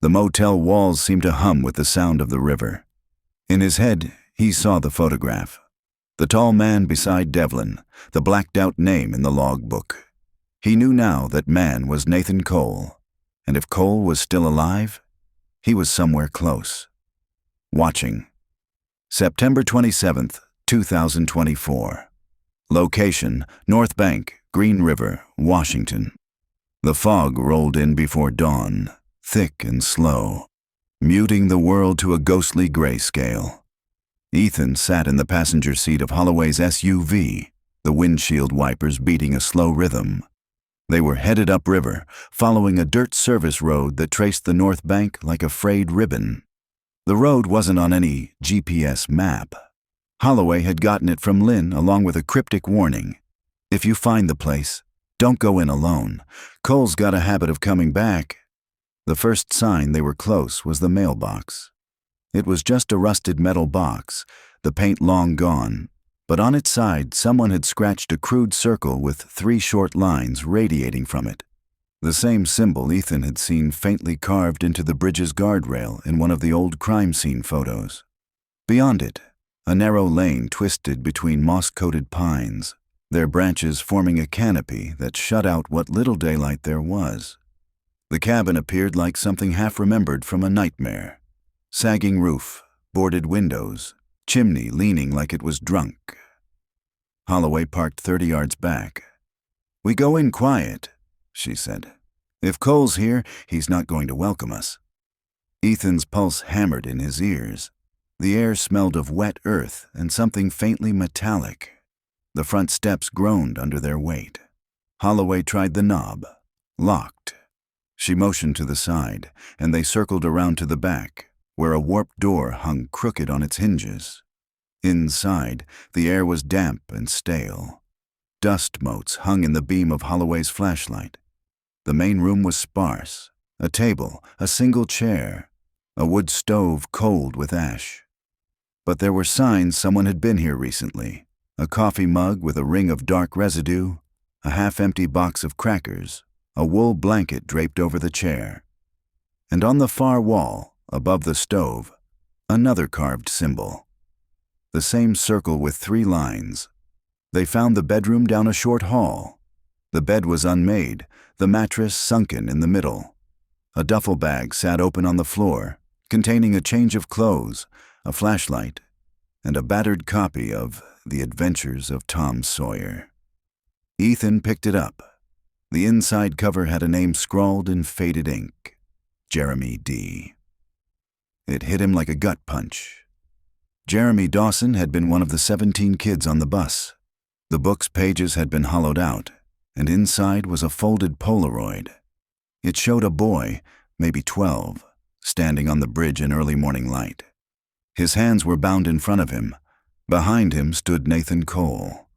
The motel walls seemed to hum with the sound of the river. In his head, he saw the photograph. The tall man beside Devlin, the blacked-out name in the logbook. He knew now that man was Nathan Cole, and if Cole was still alive, He was somewhere close. Watching. September 27th, 2024. Location, North Bank, Green River, Washington. The fog rolled in before dawn, thick and slow, muting the world to a ghostly grayscale. Ethan sat in the passenger seat of Holloway's SUV, the windshield wipers beating a slow rhythm. They were headed upriver, following a dirt service road that traced the North Bank like a frayed ribbon. The road wasn't on any GPS map. Holloway had gotten it from Lynn along with a cryptic warning. If you find the place, don't go in alone. Cole's got a habit of coming back. The first sign they were close was the mailbox. It was just a rusted metal box, the paint long gone, but on its side someone had scratched a crude circle with 3 short lines radiating from it. The same symbol Ethan had seen faintly carved into the bridge's guardrail in one of the old crime scene photos. Beyond it, a narrow lane twisted between moss-coated pines, their branches forming a canopy that shut out what little daylight there was. The cabin appeared like something half-remembered from a nightmare. Sagging roof, boarded windows, chimney leaning like it was drunk. Holloway parked 30 yards back. "We go in quiet," she said. "If Cole's here, he's not going to welcome us." Ethan's pulse hammered in his ears. The air smelled of wet earth and something faintly metallic. The front steps groaned under their weight. Holloway tried the knob. Locked. She motioned to the side, and they circled around to the back, where a warped door hung crooked on its hinges. Inside, the air was damp and stale. Dust motes hung in the beam of Holloway's flashlight. The main room was sparse. A table, a single chair, a wood stove cold with ash. But there were signs someone had been here recently. A coffee mug with a ring of dark residue, a half-empty box of crackers, a wool blanket draped over the chair. And on the far wall, above the stove, another carved symbol. The same circle with 3 lines. They found the bedroom down a short hall. The bed was unmade, the mattress sunken in the middle. A duffel bag sat open on the floor, containing a change of clothes, a flashlight, and a battered copy of The Adventures of Tom Sawyer. Ethan picked it up. The inside cover had a name scrawled in faded ink, Jeremy D. It hit him like a gut punch. Jeremy Dawson had been one of the 17 kids on the bus. The book's pages had been hollowed out, and inside was a folded Polaroid. It showed a boy, maybe 12, standing on the bridge in early morning light. His hands were bound in front of him. Behind him stood Nathan Cole.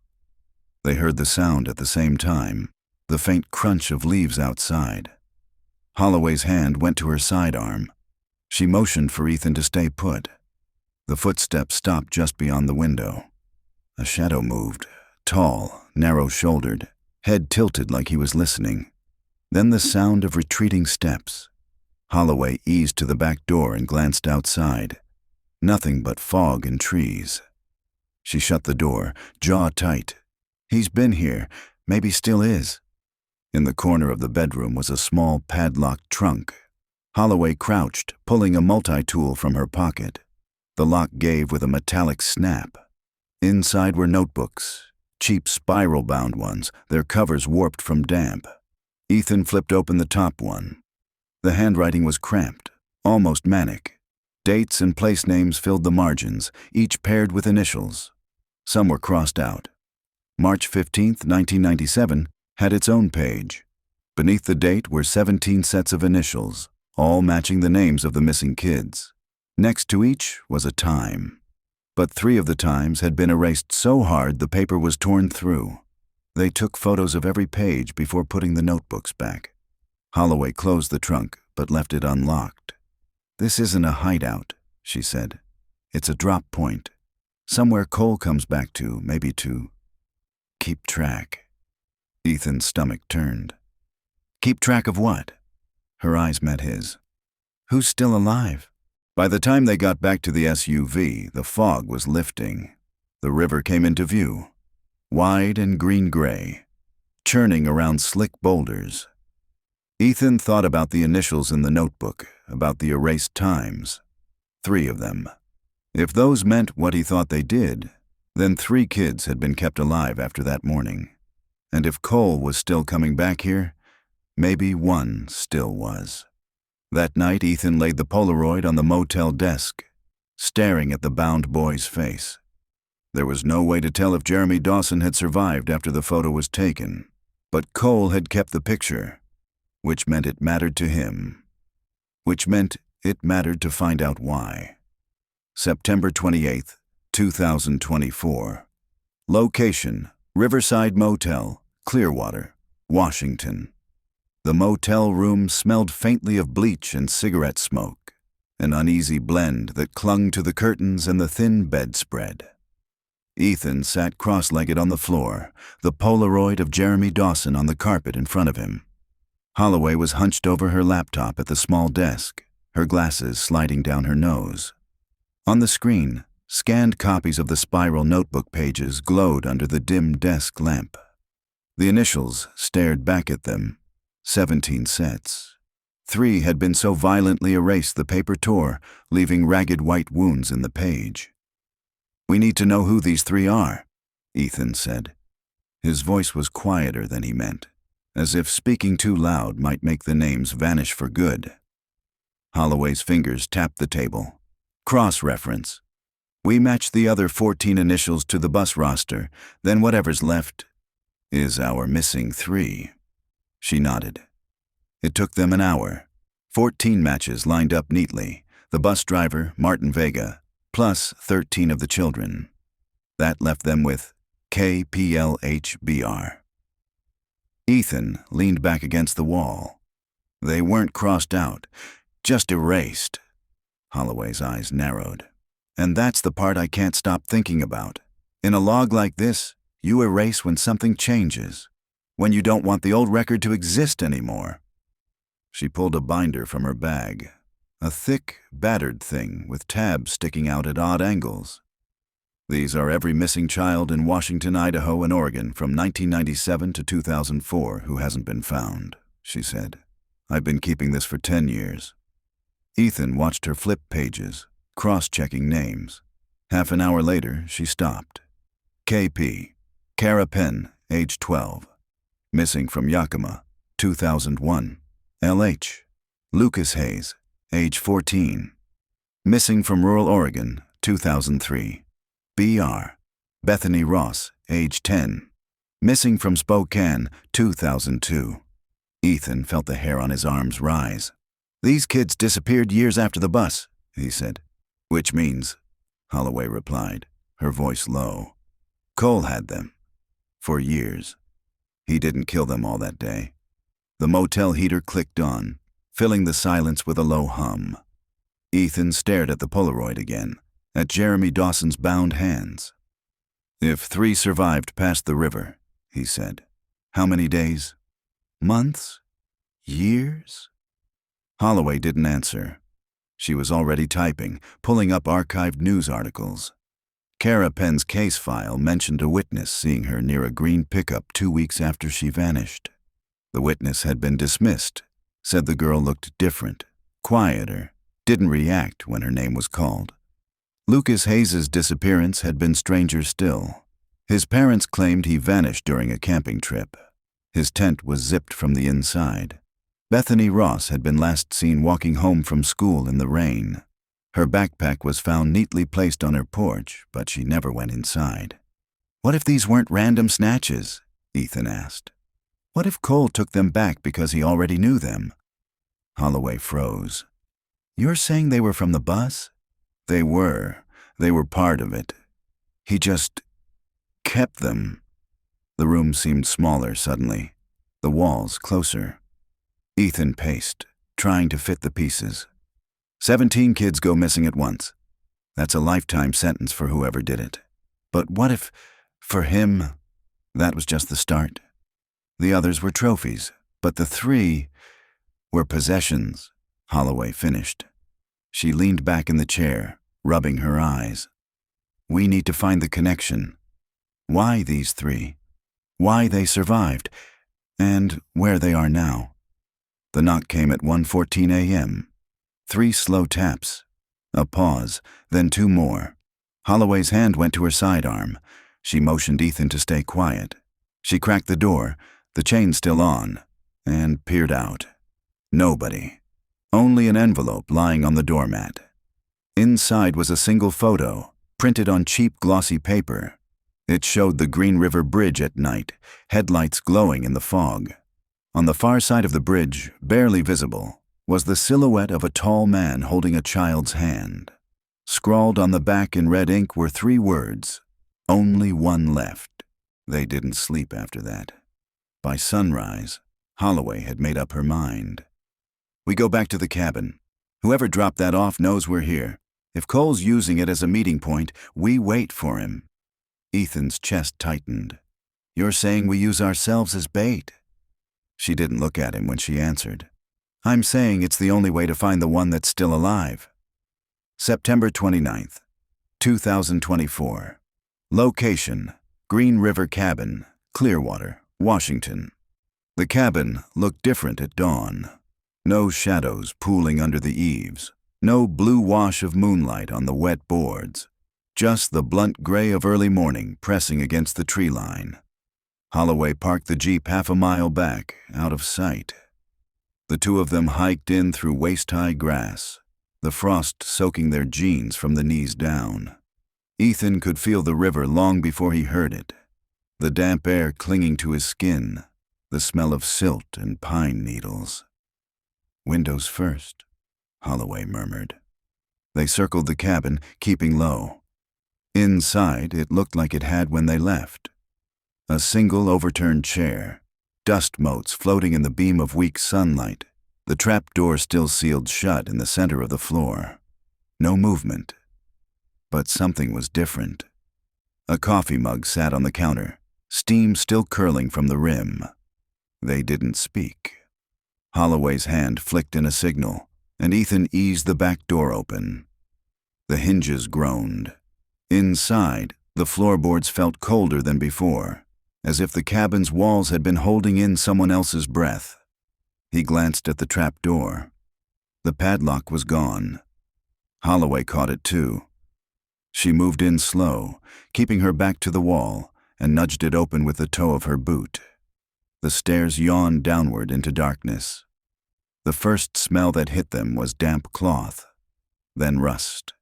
They heard the sound at the same time, the faint crunch of leaves outside. Holloway's hand went to her sidearm. She motioned for Ethan to stay put. The footsteps stopped just beyond the window. A shadow moved, tall, narrow-shouldered, head tilted like he was listening. Then the sound of retreating steps. Holloway eased to the back door and glanced outside. Nothing but fog and trees. She shut the door, jaw tight. He's been here, maybe still is. In the corner of the bedroom was a small padlocked trunk. Holloway crouched, pulling a multi-tool from her pocket. The lock gave with a metallic snap. Inside were notebooks, cheap spiral-bound ones, their covers warped from damp. Ethan flipped open the top one. The handwriting was cramped, almost manic. Dates and place names filled the margins, each paired with initials. Some were crossed out. March 15th, 1997 had its own page. Beneath the date were 17 sets of initials, all matching the names of the missing kids. Next to each was a time. But 3 of the times had been erased so hard the paper was torn through. They took photos of every page before putting the notebooks back. Holloway closed the trunk, but left it unlocked. "This isn't a hideout," she said. "It's a drop point. Somewhere Cole comes back to, maybe to keep track." Ethan's stomach turned. "Keep track of what?" Her eyes met his. "Who's still alive?" By the time they got back to the SUV, the fog was lifting. The river came into view, wide and green-gray, churning around slick boulders. Ethan thought about the initials in the notebook, about the erased times. 3 of them. If those meant what he thought they did, then 3 kids had been kept alive after that morning. And if Cole was still coming back here, maybe 1 still was. That night, Ethan laid the Polaroid on the motel desk, staring at the bound boy's face. There was no way to tell if Jeremy Dawson had survived after the photo was taken, but Cole had kept the picture, which meant it mattered to him, which meant it mattered to find out why. September 28, 2024. Location: Riverside Motel, Clearwater, Washington. The motel room smelled faintly of bleach and cigarette smoke, an uneasy blend that clung to the curtains and the thin bedspread. Ethan sat cross-legged on the floor, the Polaroid of Jeremy Dawson on the carpet in front of him. Holloway was hunched over her laptop at the small desk, her glasses sliding down her nose. On the screen, scanned copies of the spiral notebook pages glowed under the dim desk lamp. The initials stared back at them. 17 sets. 3 had been so violently erased the paper tore, leaving ragged white wounds in the page. "We need to know who these 3 are," Ethan said. His voice was quieter than he meant, as if speaking too loud might make the names vanish for good. Holloway's fingers tapped the table. "Cross-reference. We match the other 14 initials to the bus roster, then whatever's left is our missing 3. She nodded. It took them an hour. 14 matches lined up neatly. The bus driver, Martin Vega, plus 13 of the children. That left them with KPLHBR. Ethan leaned back against the wall. They weren't crossed out, just erased. Holloway's eyes narrowed. And that's the part I can't stop thinking about. In a log like this, you erase when something changes, when you don't want the old record to exist anymore. She pulled a binder from her bag, a thick, battered thing with tabs sticking out at odd angles. These are every missing child in Washington, Idaho, and Oregon from 1997 to 2004 who hasn't been found, she said. I've been keeping this for 10 years. Ethan watched her flip pages, cross-checking names. Half an hour later, she stopped. KP, Kara Penn, age 12. Missing from Yakima, 2001. LH, Lucas Hayes, age 14. Missing from rural Oregon, 2003. BR, Bethany Ross, age 10. Missing from Spokane, 2002. Ethan felt the hair on his arms rise. These kids disappeared years after the bus, he said. Which means, Holloway replied, her voice low. Cole had them. For years. He didn't kill them all that day. The motel heater clicked on, filling the silence with a low hum. Ethan stared at the Polaroid again, at Jeremy Dawson's bound hands. If 3 survived past the river, he said. How many days? Months? Years? Holloway didn't answer. She was already typing, pulling up archived news articles. Kara Penn's case file mentioned a witness seeing her near a green pickup 2 weeks after she vanished. The witness had been dismissed, said the girl looked different, quieter, didn't react when her name was called. Lucas Hayes's disappearance had been stranger still. His parents claimed he vanished during a camping trip. His tent was zipped from the inside. Bethany Ross had been last seen walking home from school in the rain. Her backpack was found neatly placed on her porch, but she never went inside. What if these weren't random snatches? Ethan asked. What if Cole took them back because he already knew them? Holloway froze. You're saying they were from the bus? They were. They were part of it. He just kept them. The room seemed smaller suddenly, the walls closer. Ethan paced, trying to fit the pieces. 17 kids go missing at once. That's a lifetime sentence for whoever did it. But what if, for him, that was just the start? The others were trophies, but the 3 were possessions, Holloway finished. She leaned back in the chair, rubbing her eyes. We need to find the connection. Why these 3? Why they survived? And where they are now. The knock came at 1:14 a.m. 3 slow taps. A pause, then 2 more. Holloway's hand went to her sidearm. She motioned Ethan to stay quiet. She cracked the door, the chain still on, and peered out. Nobody. Only an envelope lying on the doormat. Inside was a single photo, printed on cheap glossy paper. It showed the Green River Bridge at night, headlights glowing in the fog. On the far side of the bridge, barely visible, was the silhouette of a tall man holding a child's hand. Scrawled on the back in red ink were 3 words, "Only one left." They didn't sleep after that. By sunrise, Holloway had made up her mind. "We go back to the cabin. Whoever dropped that off knows we're here. If Cole's using it as a meeting point, we wait for him." Ethan's chest tightened. "You're saying we use ourselves as bait?" She didn't look at him when she answered. "I'm saying it's the only way to find the one that's still alive." September 29th, 2024. Location: Green River Cabin, Clearwater, Washington. The cabin looked different at dawn. No shadows pooling under the eaves, no blue wash of moonlight on the wet boards, just the blunt gray of early morning pressing against the tree line. Holloway parked the Jeep half a mile back, out of sight. The two of them hiked in through waist-high grass, the frost soaking their jeans from the knees down. Ethan could feel the river long before he heard it, the damp air clinging to his skin, the smell of silt and pine needles. "Windows first," Holloway murmured. They circled the cabin, keeping low. Inside, it looked like it had when they left. A single overturned chair, dust motes floating in the beam of weak sunlight, the trap door still sealed shut in the center of the floor. No movement. But something was different. A coffee mug sat on the counter, steam still curling from the rim. They didn't speak. Holloway's hand flicked in a signal, and Ethan eased the back door open. The hinges groaned. Inside, the floorboards felt colder than before, as if the cabin's walls had been holding in someone else's breath. He glanced at the trap door. The padlock was gone. Holloway caught it too. She moved in slow, keeping her back to the wall, and nudged it open with the toe of her boot. The stairs yawned downward into darkness. The first smell that hit them was damp cloth, then rust,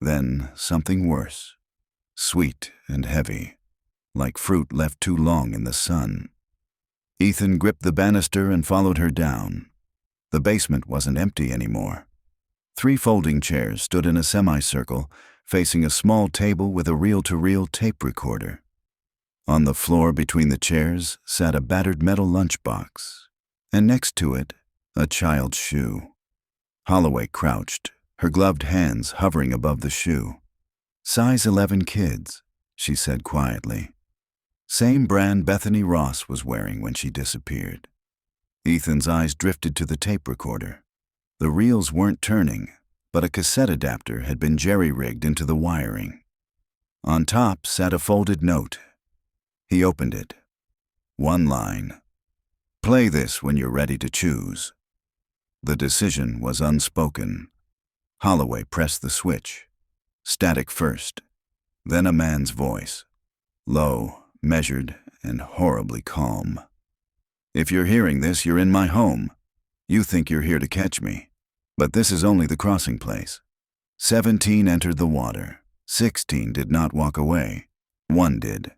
then something worse, sweet and heavy, like fruit left too long in the sun. Ethan gripped the banister and followed her down. The basement wasn't empty anymore. 3 folding chairs stood in a semicircle, facing a small table with a reel-to-reel tape recorder. On the floor between the chairs sat a battered metal lunchbox, and next to it, a child's shoe. Holloway crouched, her gloved hands hovering above the shoe. "Size 11 kids," she said quietly. Same brand Bethany Ross was wearing when she disappeared. Ethan's eyes drifted to the tape recorder. The reels weren't turning, but a cassette adapter had been jerry-rigged into the wiring. On top sat a folded note. He opened it. 1 line. "Play this when you're ready to choose." The decision was unspoken. Holloway pressed the switch. Static first, then a man's voice. Low, measured, and horribly calm. "If you're hearing this, you're in my home. You think you're here to catch me. But this is only the crossing place. 17 entered the water. 16 did not walk away. 1 did.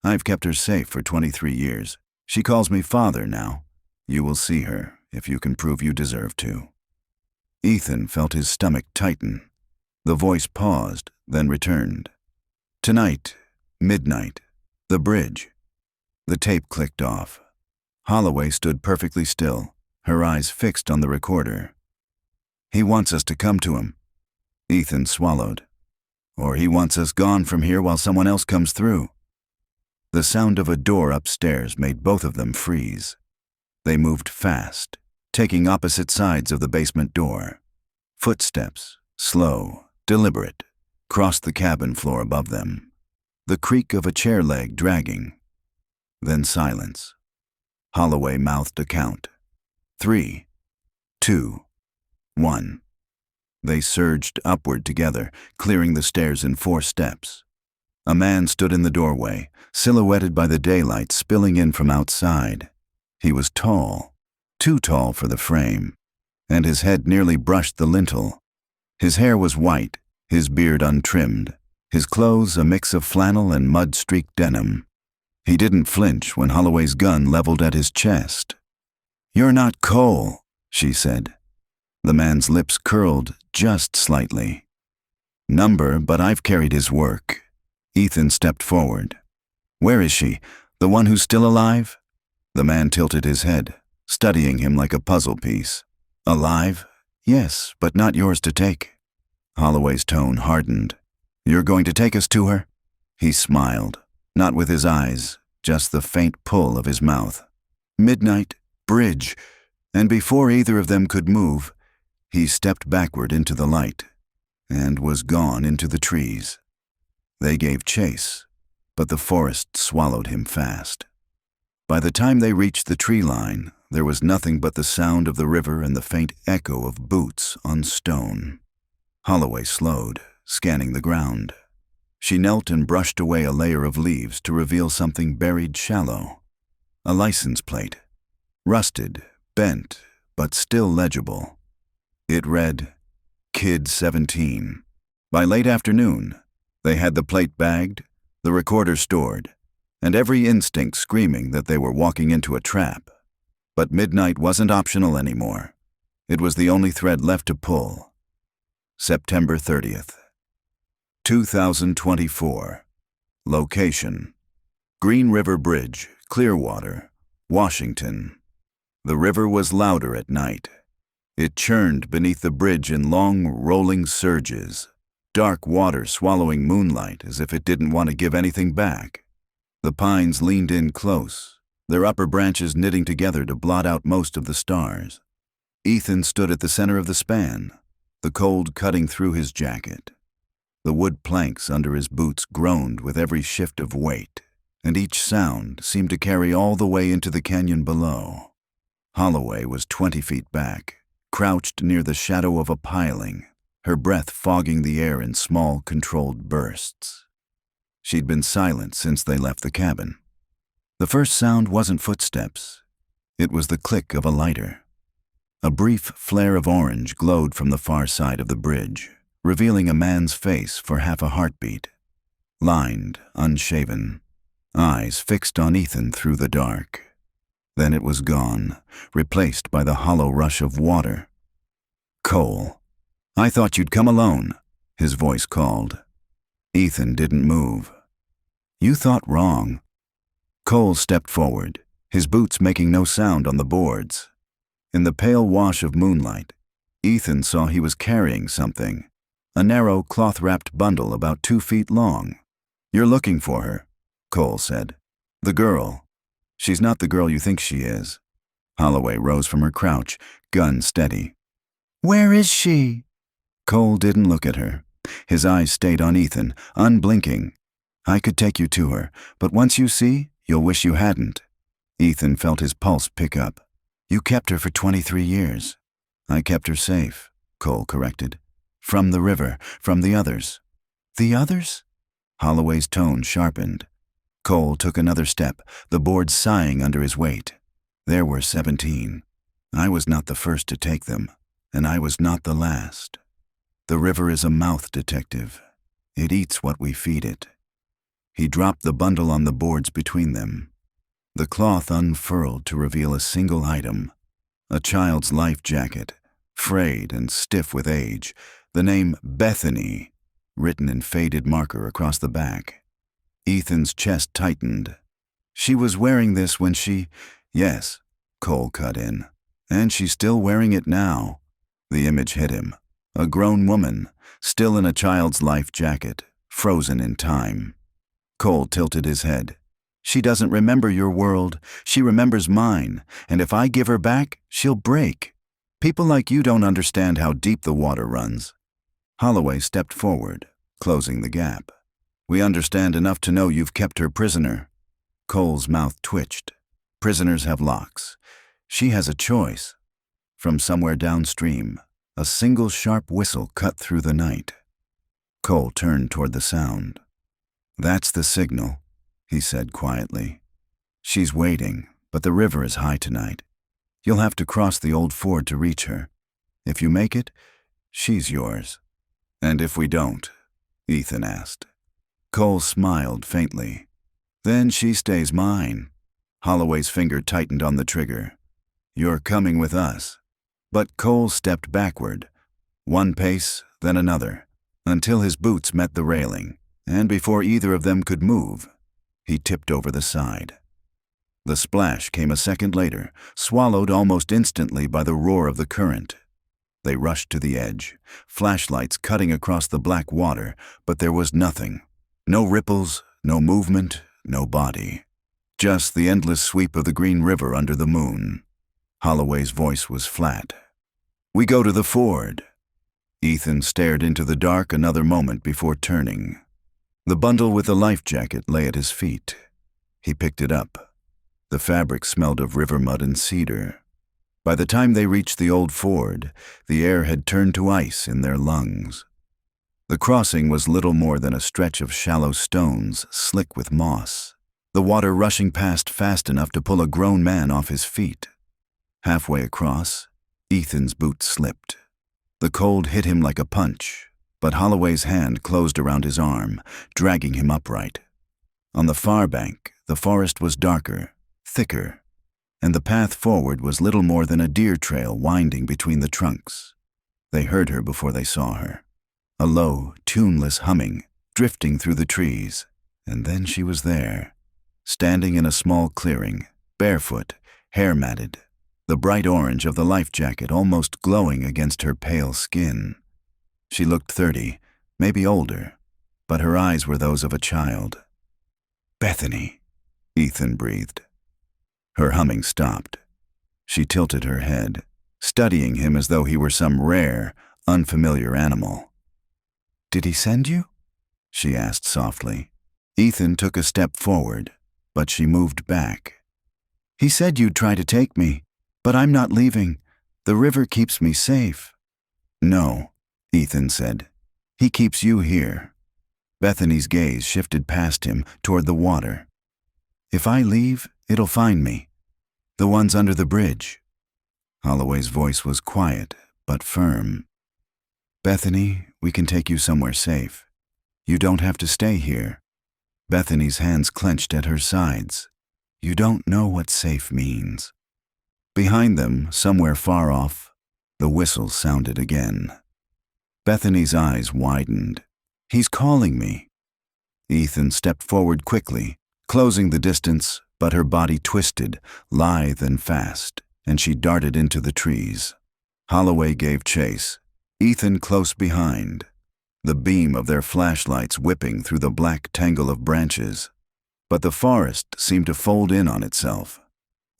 I've kept her safe for 23 years. She calls me father now. You will see her if you can prove you deserve to." Ethan felt his stomach tighten. The voice paused, then returned. "Tonight, midnight, the bridge." The tape clicked off. Holloway stood perfectly still, her eyes fixed on the recorder. "He wants us to come to him." Ethan swallowed. "Or he wants us gone from here while someone else comes through." The sound of a door upstairs made both of them freeze. They moved fast, taking opposite sides of the basement door. Footsteps, slow, deliberate, crossed the cabin floor above them. The creak of a chair leg dragging. Then silence. Holloway mouthed a count. 3, 2, 1. They surged upward together, clearing the stairs in 4 steps. A man stood in the doorway, silhouetted by the daylight spilling in from outside. He was tall, too tall for the frame, and his head nearly brushed the lintel. His hair was white, his beard untrimmed, his clothes a mix of flannel and mud-streaked denim. He didn't flinch when Holloway's gun leveled at his chest. "You're not Cole," she said. The man's lips curled just slightly. "Number, but I've carried his work." Ethan stepped forward. "Where is she? The one who's still alive?" The man tilted his head, studying him like a puzzle piece. "Alive? Yes, but not yours to take." Holloway's tone hardened. "You're going to take us to her?" He smiled, not with his eyes, just the faint pull of his mouth. "Midnight, bridge," and before either of them could move, he stepped backward into the light and was gone into the trees. They gave chase, but the forest swallowed him fast. By the time they reached the tree line, there was nothing but the sound of the river and the faint echo of boots on stone. Holloway slowed, scanning the ground. She knelt and brushed away a layer of leaves to reveal something buried shallow. A license plate. Rusted, bent, but still legible. It read, Kid 17. By late afternoon, they had the plate bagged, the recorder stored, and every instinct screaming that they were walking into a trap. But midnight wasn't optional anymore. It was the only thread left to pull. September 30th, 2024. Location: Green River Bridge, Clearwater, Washington. The river was louder at night. It churned beneath the bridge in long, rolling surges, dark water swallowing moonlight as if it didn't want to give anything back. The pines leaned in close, their upper branches knitting together to blot out most of the stars. Ethan stood at the center of the span, the cold cutting through his jacket. The wood planks under his boots groaned with every shift of weight, and each sound seemed to carry all the way into the canyon below. Holloway was 20 feet back, crouched near the shadow of a piling, her breath fogging the air in small, controlled bursts. She'd been silent since they left the cabin. The first sound wasn't footsteps. It was the click of a lighter. A brief flare of orange glowed from the far side of the bridge, revealing a man's face for half a heartbeat. Lined, unshaven, eyes fixed on Ethan through the dark. Then it was gone, replaced by the hollow rush of water. "Cole, I thought you'd come alone," his voice called. Ethan didn't move. "You thought wrong." Cole stepped forward, his boots making no sound on the boards. In the pale wash of moonlight, Ethan saw he was carrying something, a narrow cloth-wrapped bundle about 2 feet long. "You're looking for her," Cole said. "The girl. She's not the girl you think she is." Holloway rose from her crouch, gun steady. "Where is she?" Cole didn't look at her. His eyes stayed on Ethan, unblinking. "I could take you to her, but once you see, you'll wish you hadn't." Ethan felt his pulse pick up. "You kept her for 23 years. "I kept her safe," Cole corrected. "From the river, from the others." "The others?" Holloway's tone sharpened. Cole took another step, the boards sighing under his weight. "There were 17. I was not the first to take them, and I was not the last. The river is a mouth detective. It eats what we feed it." He dropped the bundle on the boards between them. The cloth unfurled to reveal a single item, a child's life jacket, frayed and stiff with age, the name Bethany written in faded marker across the back. Ethan's chest tightened. "She was wearing this when she—" "Yes," Cole cut in. "And she's still wearing it now." The image hit him. A grown woman, still in a child's life jacket, frozen in time. Cole tilted his head. "She doesn't remember your world. She remembers mine, and if I give her back, she'll break. People like you don't understand how deep the water runs." Holloway stepped forward, closing the gap. "We understand enough to know you've kept her prisoner." Cole's mouth twitched. "Prisoners have locks. She has a choice." From somewhere downstream, a single sharp whistle cut through the night. Cole turned toward the sound. "That's the signal," he said quietly. "She's waiting, but the river is high tonight. You'll have to cross the old ford to reach her. If you make it, she's yours." "And if we don't?" Ethan asked. Cole smiled faintly. "Then she stays mine." Holloway's finger tightened on the trigger. "You're coming with us." But Cole stepped backward, one pace, then another, until his boots met the railing, and before either of them could move, he tipped over the side. The splash came a second later, swallowed almost instantly by the roar of the current. They rushed to the edge, flashlights cutting across the black water, but there was nothing. No ripples, no movement, no body. Just the endless sweep of the Green River under the moon. Holloway's voice was flat. "We go to the ford." Ethan stared into the dark another moment before turning. The bundle with the life jacket lay at his feet. He picked it up. The fabric smelled of river mud and cedar. By the time they reached the old ford, the air had turned to ice in their lungs. The crossing was little more than a stretch of shallow stones, slick with moss, the water rushing past fast enough to pull a grown man off his feet. Halfway across, Ethan's boot slipped. The cold hit him like a punch, but Holloway's hand closed around his arm, dragging him upright. On the far bank, the forest was darker, thicker, and the path forward was little more than a deer trail winding between the trunks. They heard her before they saw her. A low, tuneless humming, drifting through the trees, and then she was there, standing in a small clearing, barefoot, hair matted, the bright orange of the life jacket almost glowing against her pale skin. She looked 30, maybe older, but her eyes were those of a child. "Bethany," Ethan breathed. Her humming stopped. She tilted her head, studying him as though he were some rare, unfamiliar animal. "Did he send you?" she asked softly. Ethan took a step forward, but she moved back. "He said you'd try to take me, but I'm not leaving. The river keeps me safe." "No," Ethan said. "He keeps you here." Bethany's gaze shifted past him toward the water. "If I leave, it'll find me. The ones under the bridge." Holloway's voice was quiet, but firm. "Bethany, we can take you somewhere safe. You don't have to stay here." Bethany's hands clenched at her sides. "You don't know what safe means." Behind them, somewhere far off, the whistle sounded again. Bethany's eyes widened. "He's calling me." Ethan stepped forward quickly, closing the distance, but her body twisted, lithe and fast, and she darted into the trees. Holloway gave chase, Ethan close behind, the beam of their flashlights whipping through the black tangle of branches. But the forest seemed to fold in on itself,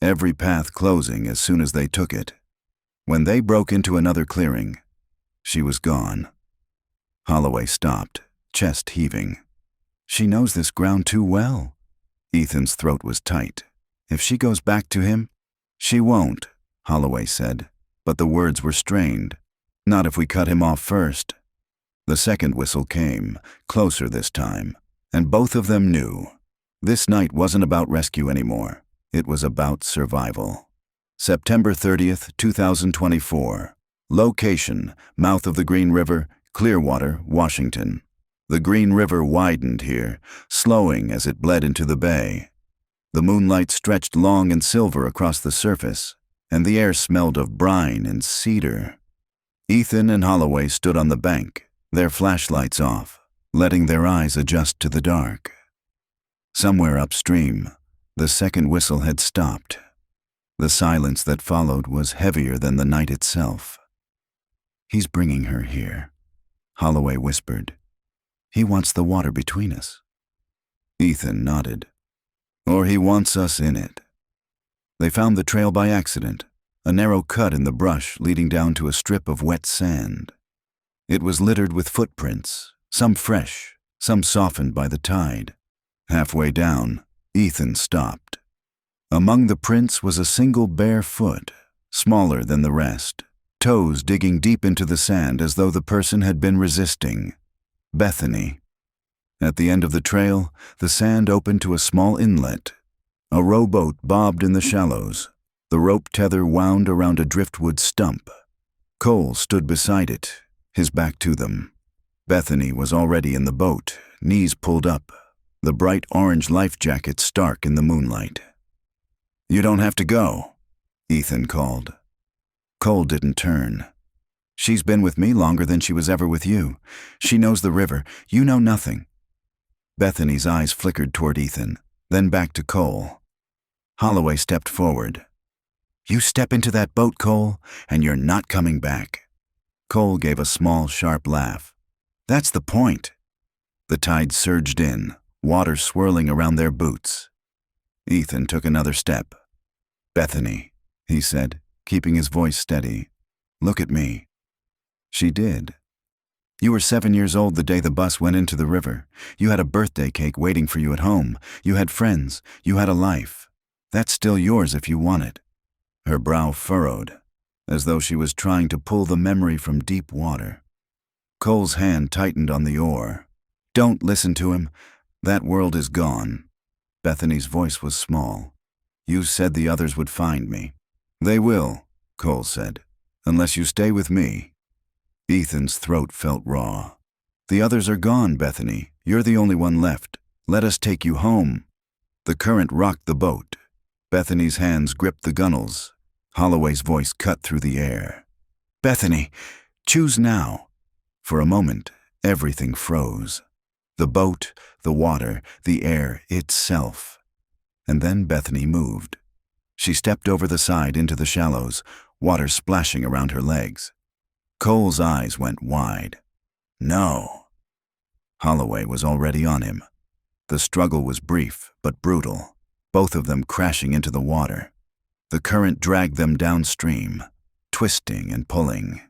every path closing as soon as they took it. When they broke into another clearing, she was gone. Holloway stopped, chest heaving. "She knows this ground too well." Ethan's throat was tight. "If she goes back to him?" "She won't," Holloway said, but the words were strained. "Not if we cut him off first." The second whistle came, closer this time, and both of them knew. This night wasn't about rescue anymore. It was about survival. September 30th, 2024. Location, mouth of the Green River, Clearwater, Washington. The Green River widened here, slowing as it bled into the bay. The moonlight stretched long and silver across the surface, and the air smelled of brine and cedar. Ethan and Holloway stood on the bank, their flashlights off, letting their eyes adjust to the dark. Somewhere upstream, the second whistle had stopped. The silence that followed was heavier than the night itself. "He's bringing her here," Holloway whispered. "He wants the water between us." Ethan nodded. "Or he wants us in it." They found the trail by accident, a narrow cut in the brush leading down to a strip of wet sand. It was littered with footprints, some fresh, some softened by the tide. Halfway down, Ethan stopped. Among the prints was a single bare foot, smaller than the rest, toes digging deep into the sand as though the person had been resisting. Bethany. At the end of the trail, the sand opened to a small inlet. A rowboat bobbed in the shallows. The rope tether wound around a driftwood stump. Cole stood beside it, his back to them. Bethany was already in the boat, knees pulled up, the bright orange life jacket stark in the moonlight. "You don't have to go," Ethan called. Cole didn't turn. "She's been with me longer than she was ever with you. She knows the river. You know nothing." Bethany's eyes flickered toward Ethan, then back to Cole. Holloway stepped forward. "You step into that boat, Cole, and you're not coming back." Cole gave a small, sharp laugh. "That's the point." The tide surged in, water swirling around their boots. Ethan took another step. "Bethany," he said, keeping his voice steady. "Look at me." She did. "You were 7 years old the day the bus went into the river. You had a birthday cake waiting for you at home. You had friends. You had a life. That's still yours if you want it." Her brow furrowed, as though she was trying to pull the memory from deep water. Cole's hand tightened on the oar. "Don't listen to him. That world is gone." Bethany's voice was small. "You said the others would find me." "They will," Cole said, "unless you stay with me." Ethan's throat felt raw. "The others are gone, Bethany. You're the only one left. Let us take you home." The current rocked the boat. Bethany's hands gripped the gunwales. Holloway's voice cut through the air. "Bethany, choose now." For a moment, everything froze. The boat, the water, the air itself. And then Bethany moved. She stepped over the side into the shallows, water splashing around her legs. Cole's eyes went wide. "No." Holloway was already on him. The struggle was brief but brutal, both of them crashing into the water. The current dragged them downstream, twisting and pulling.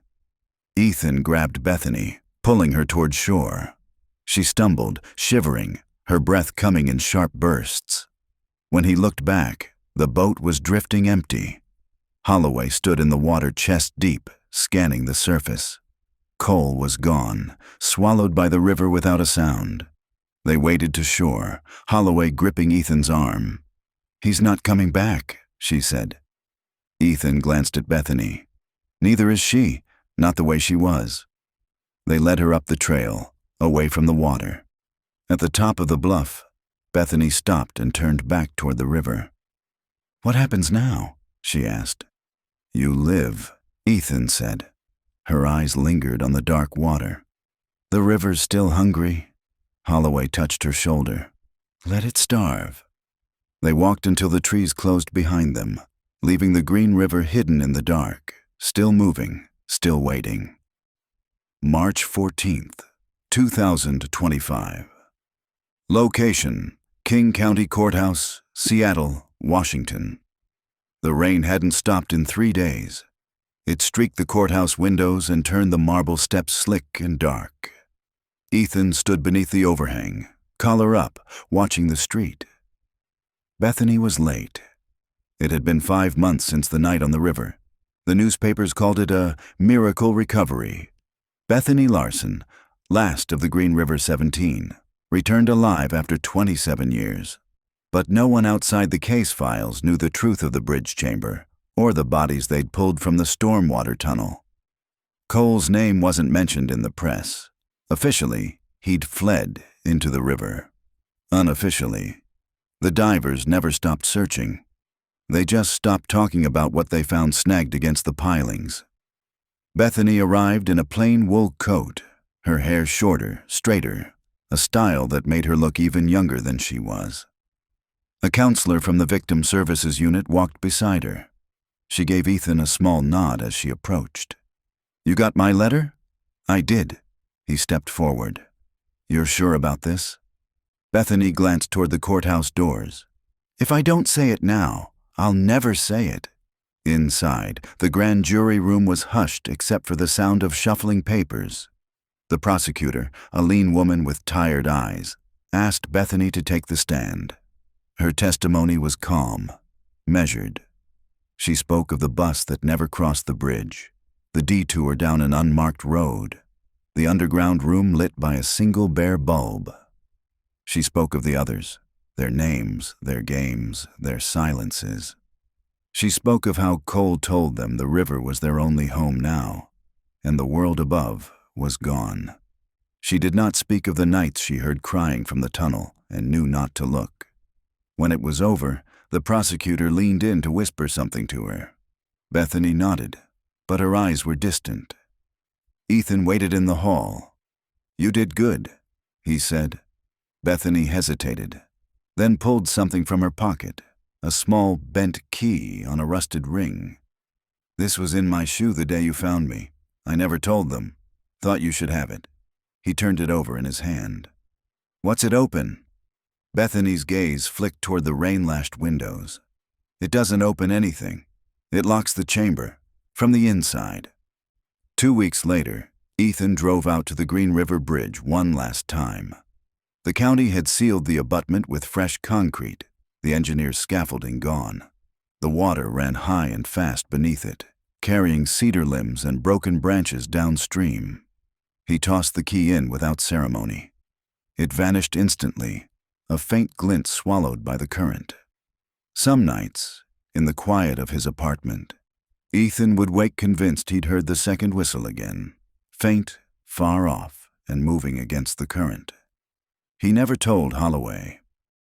Ethan grabbed Bethany, pulling her toward shore. She stumbled, shivering, her breath coming in sharp bursts. When he looked back, the boat was drifting empty. Holloway stood in the water chest deep, scanning the surface. Cole was gone, swallowed by the river without a sound. They waded to shore, Holloway gripping Ethan's arm. "He's not coming back," she said. Ethan glanced at Bethany. "Neither is she, not the way she was." They led her up the trail, away from the water. At the top of the bluff, Bethany stopped and turned back toward the river. "What happens now?" she asked. "You live," Ethan said. Her eyes lingered on the dark water. "The river's still hungry." Holloway touched her shoulder. "Let it starve." They walked until the trees closed behind them, leaving the green river hidden in the dark, still moving, still waiting. March 14th, 2025. Location: King County Courthouse, Seattle, Washington. The rain hadn't stopped in 3 days. It streaked the courthouse windows and turned the marble steps slick and dark. Ethan stood beneath the overhang, collar up, watching the street. Bethany was late. It had been 5 months since the night on the river. The newspapers called it a miracle recovery. Bethany Larson, last of the Green River 17, returned alive after 27 years. But no one outside the case files knew the truth of the bridge chamber or the bodies they'd pulled from the stormwater tunnel. Cole's name wasn't mentioned in the press. Officially, he'd fled into the river. Unofficially, the divers never stopped searching. They just stopped talking about what they found snagged against the pilings. Bethany arrived in a plain wool coat, her hair shorter, straighter, a style that made her look even younger than she was. A counselor from the Victim Services Unit walked beside her. She gave Ethan a small nod as she approached. "You got my letter?" "I did." He stepped forward. "You're sure about this?" Bethany glanced toward the courthouse doors. "If I don't say it now, I'll never say it." Inside, the grand jury room was hushed except for the sound of shuffling papers. The prosecutor, a lean woman with tired eyes, asked Bethany to take the stand. Her testimony was calm, measured. She spoke of the bus that never crossed the bridge, the detour down an unmarked road, the underground room lit by a single bare bulb. She spoke of the others, their names, their games, their silences. She spoke of how Cole told them the river was their only home now, and the world above was gone. She did not speak of the nights she heard crying from the tunnel and knew not to look. When it was over, the prosecutor leaned in to whisper something to her. Bethany nodded, but her eyes were distant. Ethan waited in the hall. "You did good," he said. Bethany hesitated, then pulled something from her pocket, a small bent key on a rusted ring. "This was in my shoe the day you found me. I never told them. Thought you should have it." He turned it over in his hand. "What's it open?" Bethany's gaze flicked toward the rain-lashed windows. "It doesn't open anything. It locks the chamber, from the inside." 2 weeks later, Ethan drove out to the Green River Bridge one last time. The county had sealed the abutment with fresh concrete, the engineer's scaffolding gone. The water ran high and fast beneath it, carrying cedar limbs and broken branches downstream. He tossed the key in without ceremony. It vanished instantly, a faint glint swallowed by the current. Some nights, in the quiet of his apartment, Ethan would wake convinced he'd heard the second whistle again, faint, far off, and moving against the current. He never told Holloway.